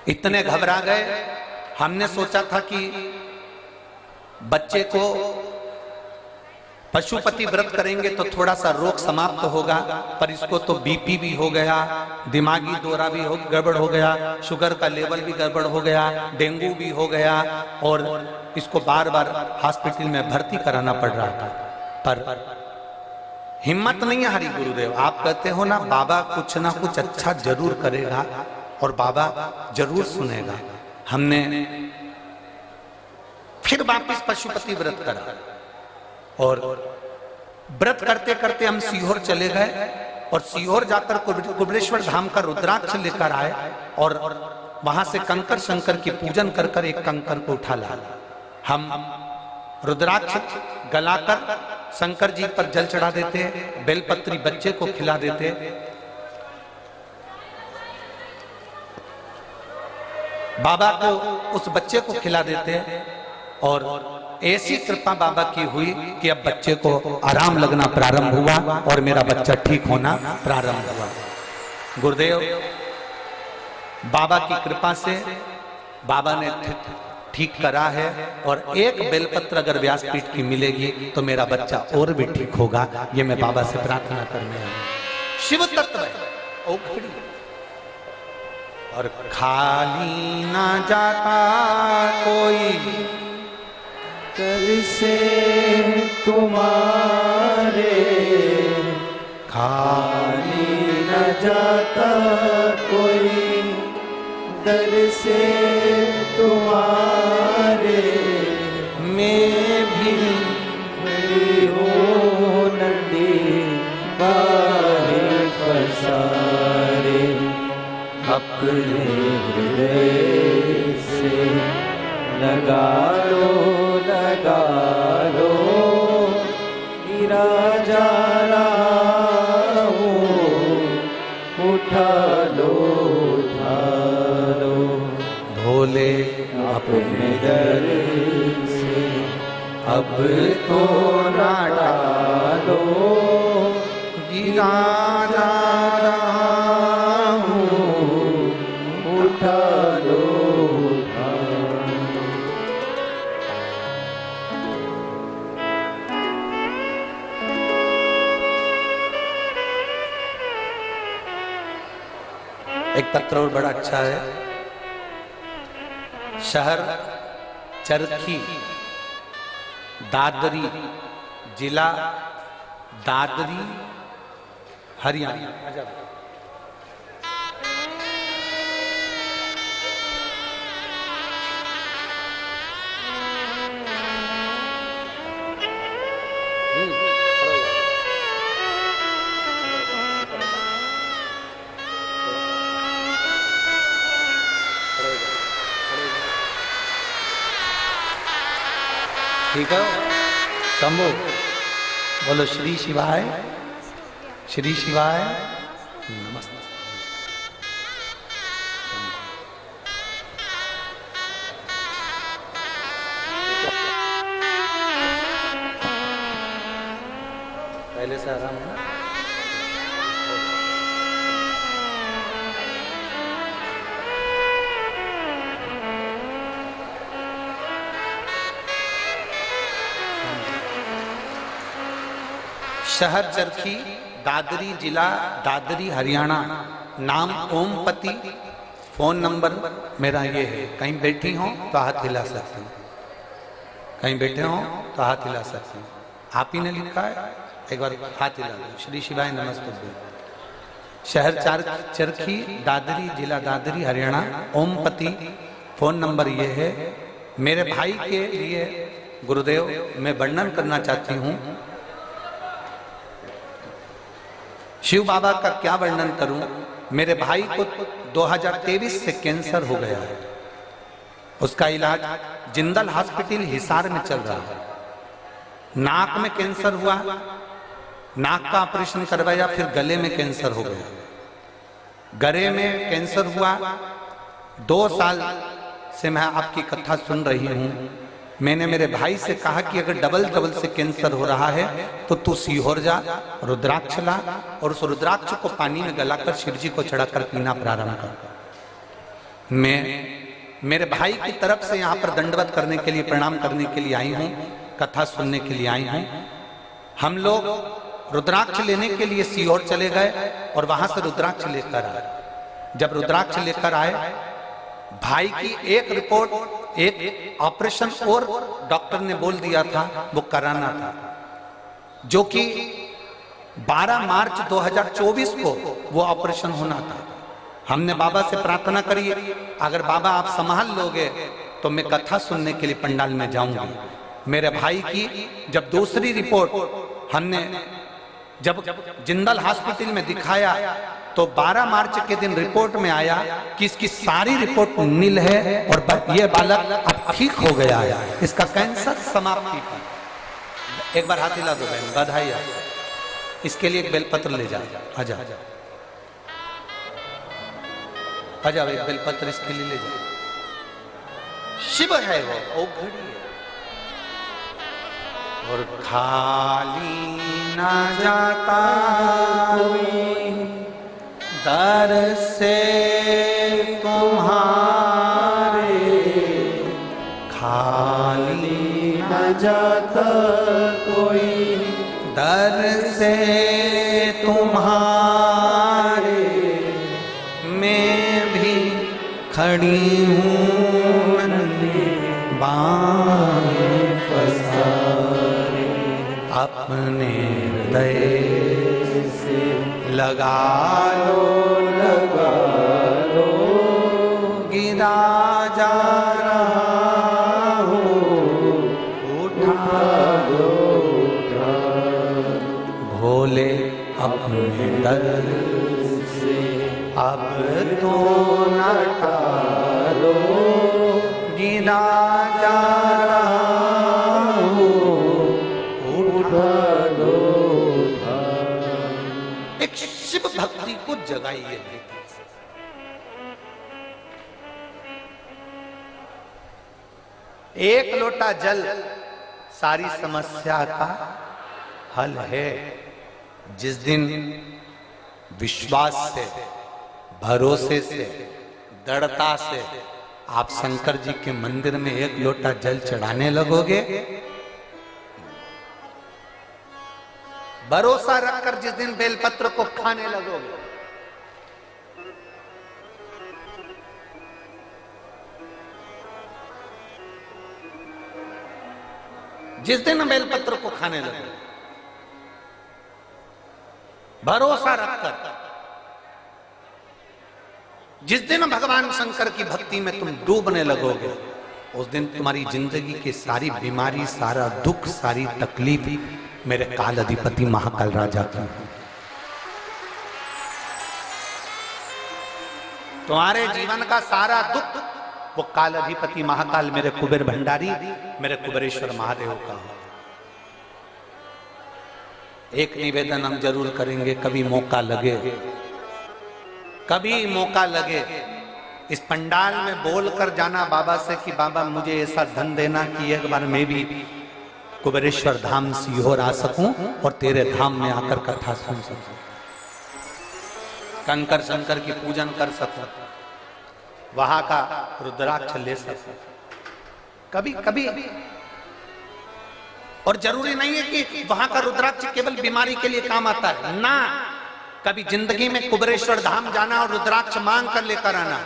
इतने घबरा गए। हमने सोचा था कि बच्चे को पशुपति व्रत करेंगे तो थोड़ा सा रोग समाप्त होगा, पर इसको तो बीपी भी हो गया, दिमागी दौरा भी गड़बड़ हो गया, शुगर का लेवल भी गड़बड़ हो गया, डेंगू भी हो गया, और इसको बार बार हॉस्पिटल में भर्ती कराना पड़ रहा था। पर हिम्मत नहीं हारी गुरुदेव। आप कहते हो ना, बाबा कुछ ना कुछ अच्छा जरूर करेगा और बाबा जरूर सुनेगा। हमने फिर वापिस पशुपति व्रत करा, और व्रत करते करते हम सीहोर चले गए, और सीहोर जाकर कुबरेश्वर धाम का रुद्राक्ष लेकर आए, और वहां से कंकर शंकर की पूजन कर कर एक कंकर को उठा लाए। हम रुद्राक्ष गलाकर शंकर जी पर जल चढ़ा देते, बेलपत्री बच्चे को खिला देते। बाबा को उस बच्चे को खिला देते, और ऐसी कृपा बाबा की हुई कि अब बच्चे को आराम लगना प्रारंभ हुआ और मेरा बच्चा ठीक होना प्रारंभ हुआ। गुरुदेव, बाबा की कृपा से बाबा ने ठीक करा है, और एक बेलपत्र अगर व्यासपीठ की मिलेगी तो मेरा बच्चा और भी ठीक होगा। ये मैं बाबा से प्रार्थना करने आया। शिव तत्व है ओखड़ी, और खाली ना जाता कोई कर से तुम्हारे, खाली न जाता कोई दर से तुम्हारे। मैं भी खड़ी हूँ नदी बाहे पसारे, अपने हृदय से लगा लो गिरा जा रहा हूँ, उठा लो भोले अपने दर से अब तो ना डालो, गिरा जा रहा हूँ, उठा लो। एक पत्र और बड़ा अच्छा है। शहर चरखी, दादरी, जिला दादरी, हरियाणा। ठीक है शंभू, बोलो श्री शिवाय, श्री शिवाय नमस्ते। पहले से आराम है। शहर चरखी, दादरी जिला दादरी हरियाणा, नाम ओमपति, फोन नंबर मेरा ये है। कहीं बैठी हो तो हाथ हिला सकते हैं, कहीं बैठे हो तो हाथ हिला सकते हैं। आप ही ने लिखा है, एक बार हाथ हिला दो। श्री शिवाय नमस्ते। शहर चरखी, दादरी जिला दादरी हरियाणा, ओमपति, फोन नंबर ये है। मेरे भाई के लिए गुरुदेव मैं वर्णन करना चाहती हूँ। शिव बाबा का क्या वर्णन करूं। मेरे भाई को 2023 से कैंसर हो गया है। उसका इलाज जिंदल हॉस्पिटल हिसार में चल रहा है। नाक में कैंसर हुआ, नाक का ऑपरेशन करवाया, फिर गले में कैंसर हो गया। गले में कैंसर हुआ। 2 साल से मैं आपकी कथा सुन रही हूं। मैंने मेरे भाई से कहा कि अगर डबल से कैंसर हो रहा है तो तू सीहोर जा, रुद्राक्ष ला और उस रुद्राक्ष को पानी में गलाकर शिव जी को चढ़ाकर पीना प्रारंभ कर। मैं मेरे भाई की तरफ से यहाँ पर दंडवत करने के लिए, प्रणाम करने के लिए आई हूँ, कथा सुनने के लिए आई हूँ। हम लोग रुद्राक्ष लेने के लिए सीहोर चले गए और वहां से रुद्राक्ष लेकर आए। जब रुद्राक्ष लेकर आए, भाई की एक रिपोर्ट, एक ऑपरेशन और डॉक्टर ने बोल दिया था वो कराना था, जो कि 12 मार्च 2024 को वो ऑपरेशन होना था। हमने बाबा से प्रार्थना करी, अगर बाबा आप संभाल लोगे तो मैं कथा सुनने के लिए पंडाल में जाऊंगी। मेरे भाई की जब दूसरी रिपोर्ट हमने जब जिंदल हॉस्पिटल में दिखाया तो 12 मार्च के दिन रिपोर्ट में आया कि इसकी सारी रिपोर्ट नील है और ये बालक अब ठीक हो गया है, इसका कैंसर समाप्ति पर। एक बार हाथ हिला दो बहन, बधाई। इसके लिए एक बेलपत्र ले जा, आजा आजा, एक बेलपत्र इसके लिए ले जा। शिव है वो घड़ी है और खाली ना जाता कोई दर से तुम्हारे, खाली न जाता कोई दर से तुम्हारे। मैं भी खड़ी हूँ बाएं पसारे, अपने हृदय से लगा लो गिरा जा रहा हो, उठा दो भोले अपने दर से, अब तो न टालो गिरा जा रहा हो, उठा दो। एक शिव भक्ति को जगाइए। एक लोटा जल सारी समस्या का हल है। जिस दिन विश्वास से, भरोसे से, दृढ़ता से आप शंकर जी के मंदिर में एक लोटा जल चढ़ाने लगोगे, भरोसा रखकर जिस दिन बेलपत्र को खाने लगोगे, जिस दिन बेलपत्र को खाने लगे, भरोसा रखकर जिस दिन भगवान शंकर की भक्ति में तुम डूबने लगोगे, उस दिन तुम्हारी जिंदगी की सारी बीमारी, सारा दुख, सारी तकलीफ मेरे काल अधिपति महाकाल राजा की। तुम्हारे जीवन का सारा दुख, वो काल अधिपति महाकाल मेरे कुबेर भंडारी, मेरे कुबेरेश्वर महादेव का हो। एक निवेदन हम जरूर करेंगे, कभी मौका लगे, कभी मौका लगे, इस पंडाल में बोलकर जाना बाबा से कि बाबा मुझे ऐसा धन देना कि एक बार मैं भी कुबेरेश्वर धाम सीहोर आ सकूं और तेरे धाम में आकर कथा सुन सकूं, कंकर शंकर की पूजन कर सकूं, वहां का रुद्राक्ष ले सकूं कभी कभी। और जरूरी नहीं है कि वहां का रुद्राक्ष केवल बीमारी के लिए काम आता है ना, कभी जिंदगी में कुबेरेश्वर धाम जाना और रुद्राक्ष मांग कर लेकर आना।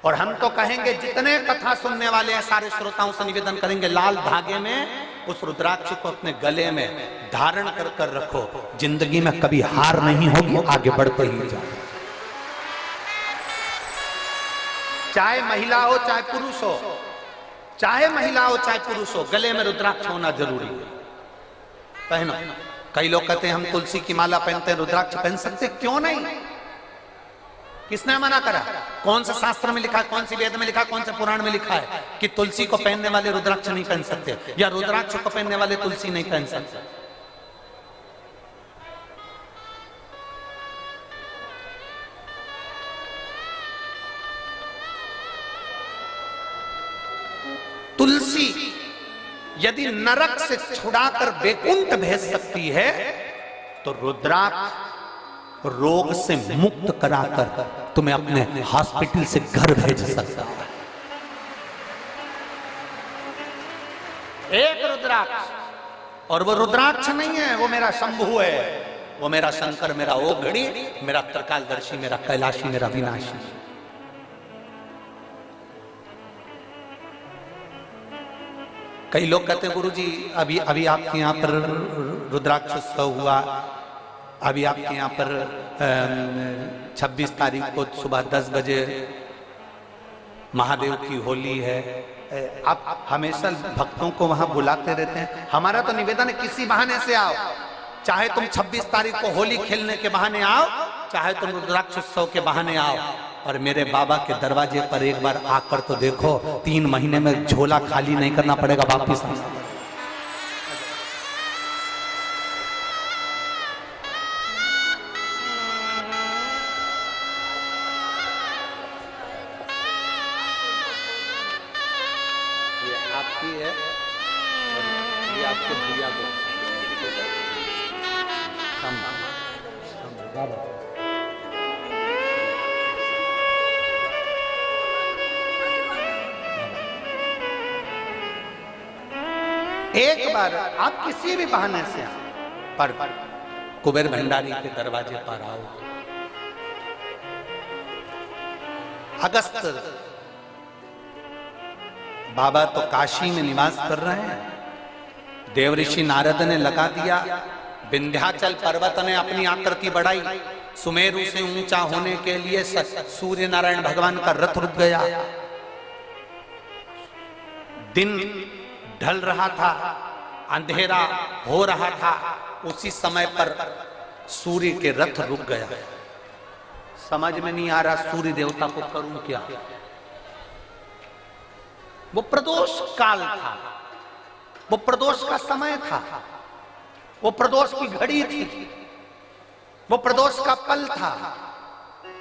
और हम तो कहेंगे जितने कथा सुनने वाले हैं सारे श्रोताओं से निवेदन करेंगे, लाल धागे में उस रुद्राक्ष को अपने गले में धारण कर कर रखो, जिंदगी में कभी हार नहीं होगी, आगे बढ़ते ही जाओ। चाहे महिला हो चाहे पुरुष हो, चाहे महिला हो चाहे पुरुष हो, गले में रुद्राक्ष होना जरूरी है, पहनो। कई लोग कहते हैं हम तुलसी की माला पहनते हैं, रुद्राक्ष पहन सकते, क्यों नहीं? किसने मना करा? कौन से शास्त्र में लिखा है, कौन सी वेद में लिखा है, कौन से पुराण में लिखा है कि तुलसी को पहनने वाले रुद्राक्ष नहीं पहन सकते, या रुद्राक्ष को पहनने वाले तुलसी नहीं पहन सकते? तुलसी यदि नरक से छुड़ाकर वैकुंठ भेज सकती है, तो रुद्राक्ष रोग से मुक्त कराकर तुम्हें अपने हॉस्पिटल से घर भेज सकता है। एक रुद्राक्ष, और वो रुद्राक्ष नहीं है, वो मेरा शंभु है, वो मेरा शंकर, मेरा ओघड़ी, मेरा त्रिकालदर्शी, मेरा कैलाशी, मेरा विनाशी। कई लोग कहते हैं गुरुजी अभी अभी आपके यहाँ पर रुद्राक्ष उत्सव हुआ, अभी आपके यहाँ पर 26 तारीख को सुबह 10 बजे महादेव की होली है, आप हमेशा भक्तों को वहां बुलाते रहते हैं। हमारा तो निवेदन है किसी बहाने से आओ, चाहे तुम 26 तारीख को होली खेलने के बहाने आओ, चाहे तुम रुद्राक्ष उत्सव के बहाने आओ, और मेरे बाबा के दरवाजे पर एक बार आकर तो देखो, 3 महीने में झोला खाली नहीं करना पड़ेगा, वापिस आना। ये आपकी है और ये आपके भैया को एक बार आप किसी भी बहाने से पर कुबेर भंडारी के दरवाजे पर आओ। अगस्त बाबा तो काशी में निवास कर रहे हैं, देवऋषि नारद ने लगा दिया, विंध्याचल पर्वत ने अपनी आकृति बढ़ाई, सुमेरु से ऊंचा होने के लिए सूर्य नारायण भगवान का रथ रुक गया, दिन ढल रहा था, अंधेरा हो रहा था, उसी समय पर सूर्य के रथ रुक गया। समझ में नहीं आ रहा सूर्य देवता को करूं क्या। वो प्रदोष काल था, वो प्रदोष का समय था, वो प्रदोष की घड़ी थी, वो प्रदोष का पल था,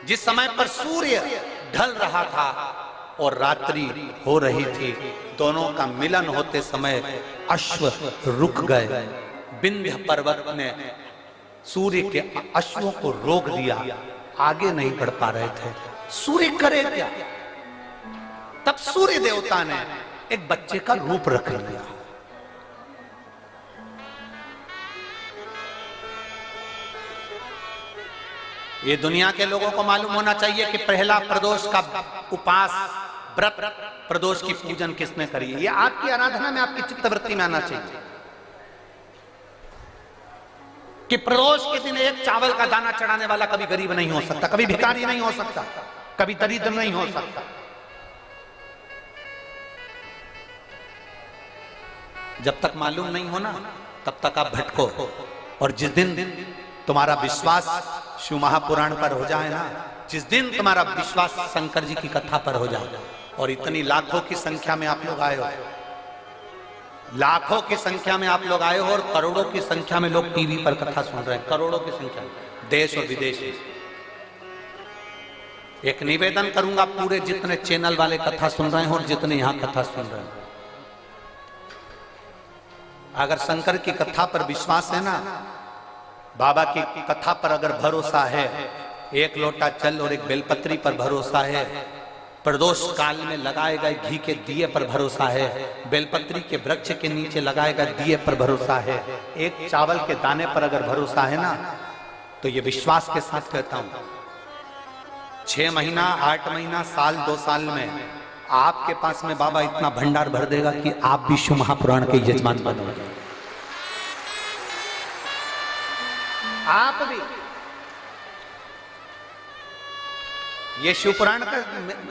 जिस समय पर सूर्य ढल रहा था और रात्रि हो रही थी। दोनों का मिलन होते समय अश्व रुक गए। विंध्य पर्वत ने सूर्य के अश्वों को रोक दिया, आगे नहीं बढ़ पा रहे थे। सूर्य करे क्या? तब सूर्य देवता ने एक बच्चे का रूप रख लिया। ये दुनिया के लोगों को मालूम होना चाहिए कि पहला प्रदोष का उपास व्रत, प्रदोष की पूजन किसने करी है। ये आपकी आराधना में, आपकी चित्तवृत्ति में आना चाहिए कि प्रदोष के दिन एक चावल का दाना चढ़ाने वाला कभी गरीब नहीं हो सकता, कभी भिखारी नहीं हो सकता, कभी दरिद्र नहीं हो सकता। जब तक मालूम नहीं होना तब तक आप भटको, और जिस दिन तुम्हारा विश्वास शिव महापुराण पर हो जाए ना, जिस दिन तुम्हारा विश्वास शंकर जी की कथा पर हो जाए, और इतनी लाखों की संख्या में आप लोग आए हो, लाखों की संख्या में आप लोग आए हो, और करोड़ों की संख्या में लोग टीवी पर कथा सुन रहे हैं, करोड़ों की संख्या में, देश और विदेश में। एक निवेदन करूंगा, पूरे जितने चैनल वाले कथा सुन रहे हैं और जितने यहां कथा सुन रहे हैं, अगर शंकर की कथा पर विश्वास है ना, बाबा की कथा पर अगर भरोसा है, एक लोटा जल और एक बेलपत्री पर भरोसा है, प्रदोष काल में लगाए गए घी के दिए पर भरोसा है, बेलपत्री के वृक्ष के नीचे लगाए गए दिए पर भरोसा है, एक चावल के दाने पर अगर भरोसा है ना, तो ये विश्वास के साथ कहता हूं 6 महीना 8 महीना साल 2 साल में आपके पास में बाबा इतना भंडार भर देगा कि आप भी शिव महापुराण के यजमान बनोगे। आप भी ये शिवपुराण का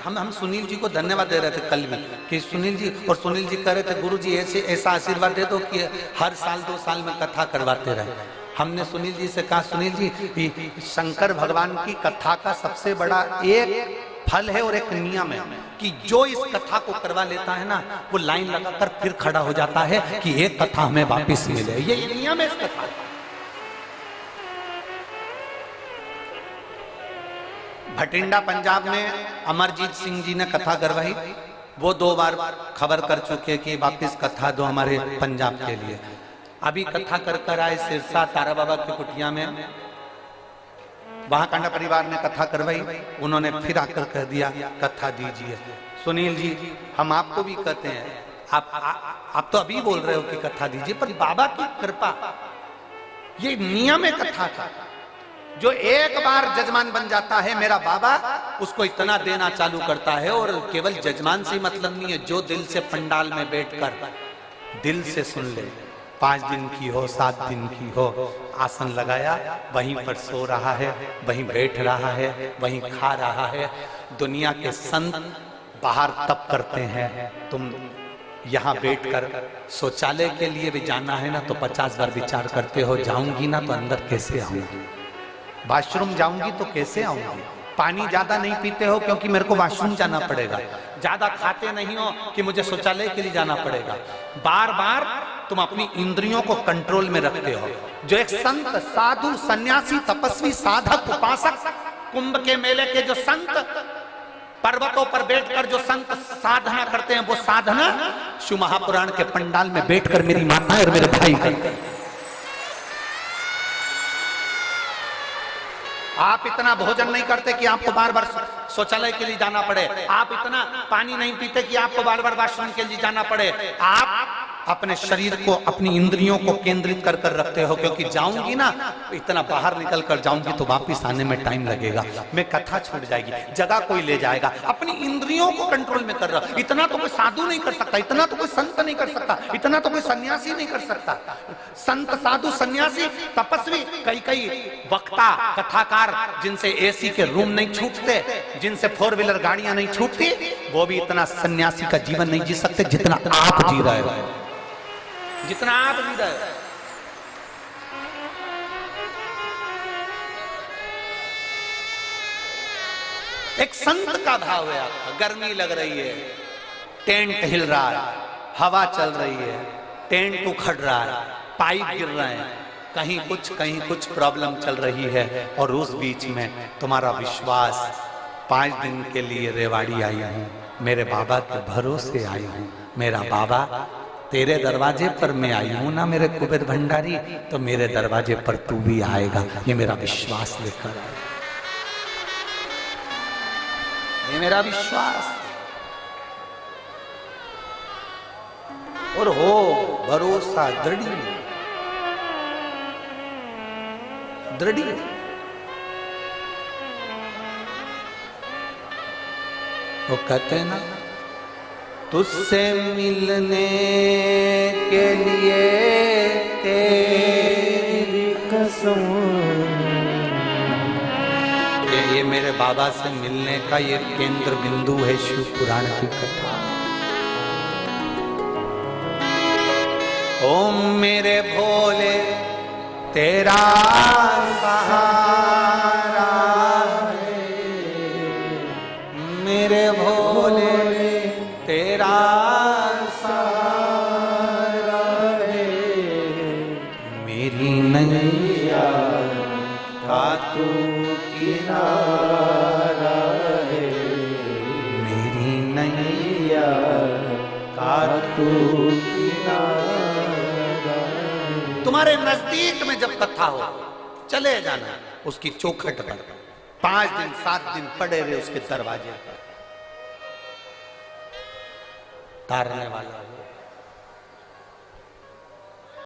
हम सुनील जी को धन्यवाद दे रहे थे कल भी कि सुनील जी, और सुनील जी कह रहे थे गुरु जी ऐसा आशीर्वाद दे दो कि हर साल 2 साल में कथा करवाते रहे। हमने सुनील जी से कहा, सुनील जी शंकर भगवान की कथा का सबसे बड़ा एक फल है और एक नियम है कि जो इस कथा को करवा लेता है ना, वो लाइन लगाकर फिर खड़ा हो जाता है कि एक कथा हमें वापिस मिले। ये नियम है इस कथा। भटिंडा पंजाब में अमरजीत सिंह जी ने कथा करवाई, वो 2 बार खबर कर चुके कि वापिस कथा दो हमारे पंजाब के लिए। अभी कथा कर आए सिरसा तारा बाबा की कुटिया में, वहां कांडा परिवार ने कथा करवाई, उन्होंने फिर आकर कह दिया कथा दीजिए। सुनील जी हम आपको भी कहते हैं, आप तो अभी बोल रहे हो कि कथा दीजिए, पर बाबा की कृपा, ये नियम है कथा का। जो एक बार जजमान बन जाता है मेरा बाबा, उसको इतना देना चालू करता है। और केवल जजमान से मतलब नहीं है, जो दिल से पंडाल में बैठकर दिल से सुन ले, 5 दिन की हो 7 दिन की हो, आसन लगाया वहीं पर सो रहा है, वहीं बैठ रहा है, वहीं खा रहा है। दुनिया के संत बाहर तप करते हैं, तुम यहाँ बैठकर शौचालय के लिए भी जाना है ना तो 50 बार विचार करते हो, जाऊंगी ना तो अंदर कैसे आऊंगी, वॉशरूम जाऊंगी तो कैसे आऊंगी। पानी ज्यादा नहीं पीते हो क्योंकि मेरे को वॉशरूम जाना पड़ेगा, ज्यादा खाते नहीं हो कि मुझे शौचालय के लिए जाना पड़ेगा। बार बार तुम अपनी इंद्रियों को कंट्रोल में रखते हो। जो एक संत, साधु, सन्यासी, तपस्वी, साधक, उपासक, कुंभ के मेले के जो संत, पर्वतों पर बैठकर जो संत साधना करते हैं, वो साधना शिव महापुराण के पंडाल में बैठकर मेरी माता और मेरे भाई करते हैं। आप इतना भोजन नहीं करते कि आपको बार बार शौचालय के लिए जाना पड़े, आप इतना पानी नहीं पीते कि आपको बार बार वॉशरूम के लिए जाना पड़े। आप अपने शरीर को, अपनी इंद्रियों को केंद्रित कर कर रखते हो, क्योंकि जाऊंगी ना इतना बाहर निकल कर जाऊंगी तो वापिस आने में टाइम लगेगा, मैं कथा छूट जाएगी, जगह कोई ले जाएगा। अपनी इंद्रियों को कंट्रोल में कर रहा। इतना तो कोई साधु नहीं कर सकता, इतना तो कोई संत नहीं कर सकता, इतना तो कोई सन्यासी नहीं कर सकता। संत, साधु, सन्यासी, तपस्वी, कई वक्ता, कथाकार जिनसे एसी के रूम नहीं छूटते, जिनसे 4 व्हीलर गाड़ियां नहीं छूटती, वो भी इतना सन्यासी का जीवन नहीं जी सकते जितना आप जी रहे हो, जितना आप जी रहे हो। एक संत का भाव है आपका। गर्मी लग रही है, टेंट हिल रहा है, हवा चल रही है, टेंट उखड़ रहा है, पाइप गिर रहे हैं, कहीं कुछ प्रॉब्लम चल रही है, और उस बीच में तुम्हारा विश्वास, 5 दिन के लिए रेवाड़ी आई हूं, मेरे बाबा के भरोसे आई हूं, मेरा बाबा तेरे दरवाजे पर मैं आई हूं ना मेरे कुबेर भंडारी, तो मेरे दरवाजे पर तू भी आएगा, ये मेरा विश्वास लेकर आए, ये मेरा विश्वास। और हो भरोसा दृढ़, वो कहते हैं ना, तुझसे मिलने के लिए तेरी कसम, ये मेरे बाबा से मिलने का ये केंद्र बिंदु है शिव पुराण की कथा। ओम मेरे भोले तेरा सहारा है, नैया का तू किनारा है, मेरी नैया का तू किनारा है। तुम्हारे नजदीक में जब कथा हो चले जाना उसकी चौखट पर, 5 दिन 7 दिन पड़े रहे उसके दरवाजे पर, तारने वाला हो।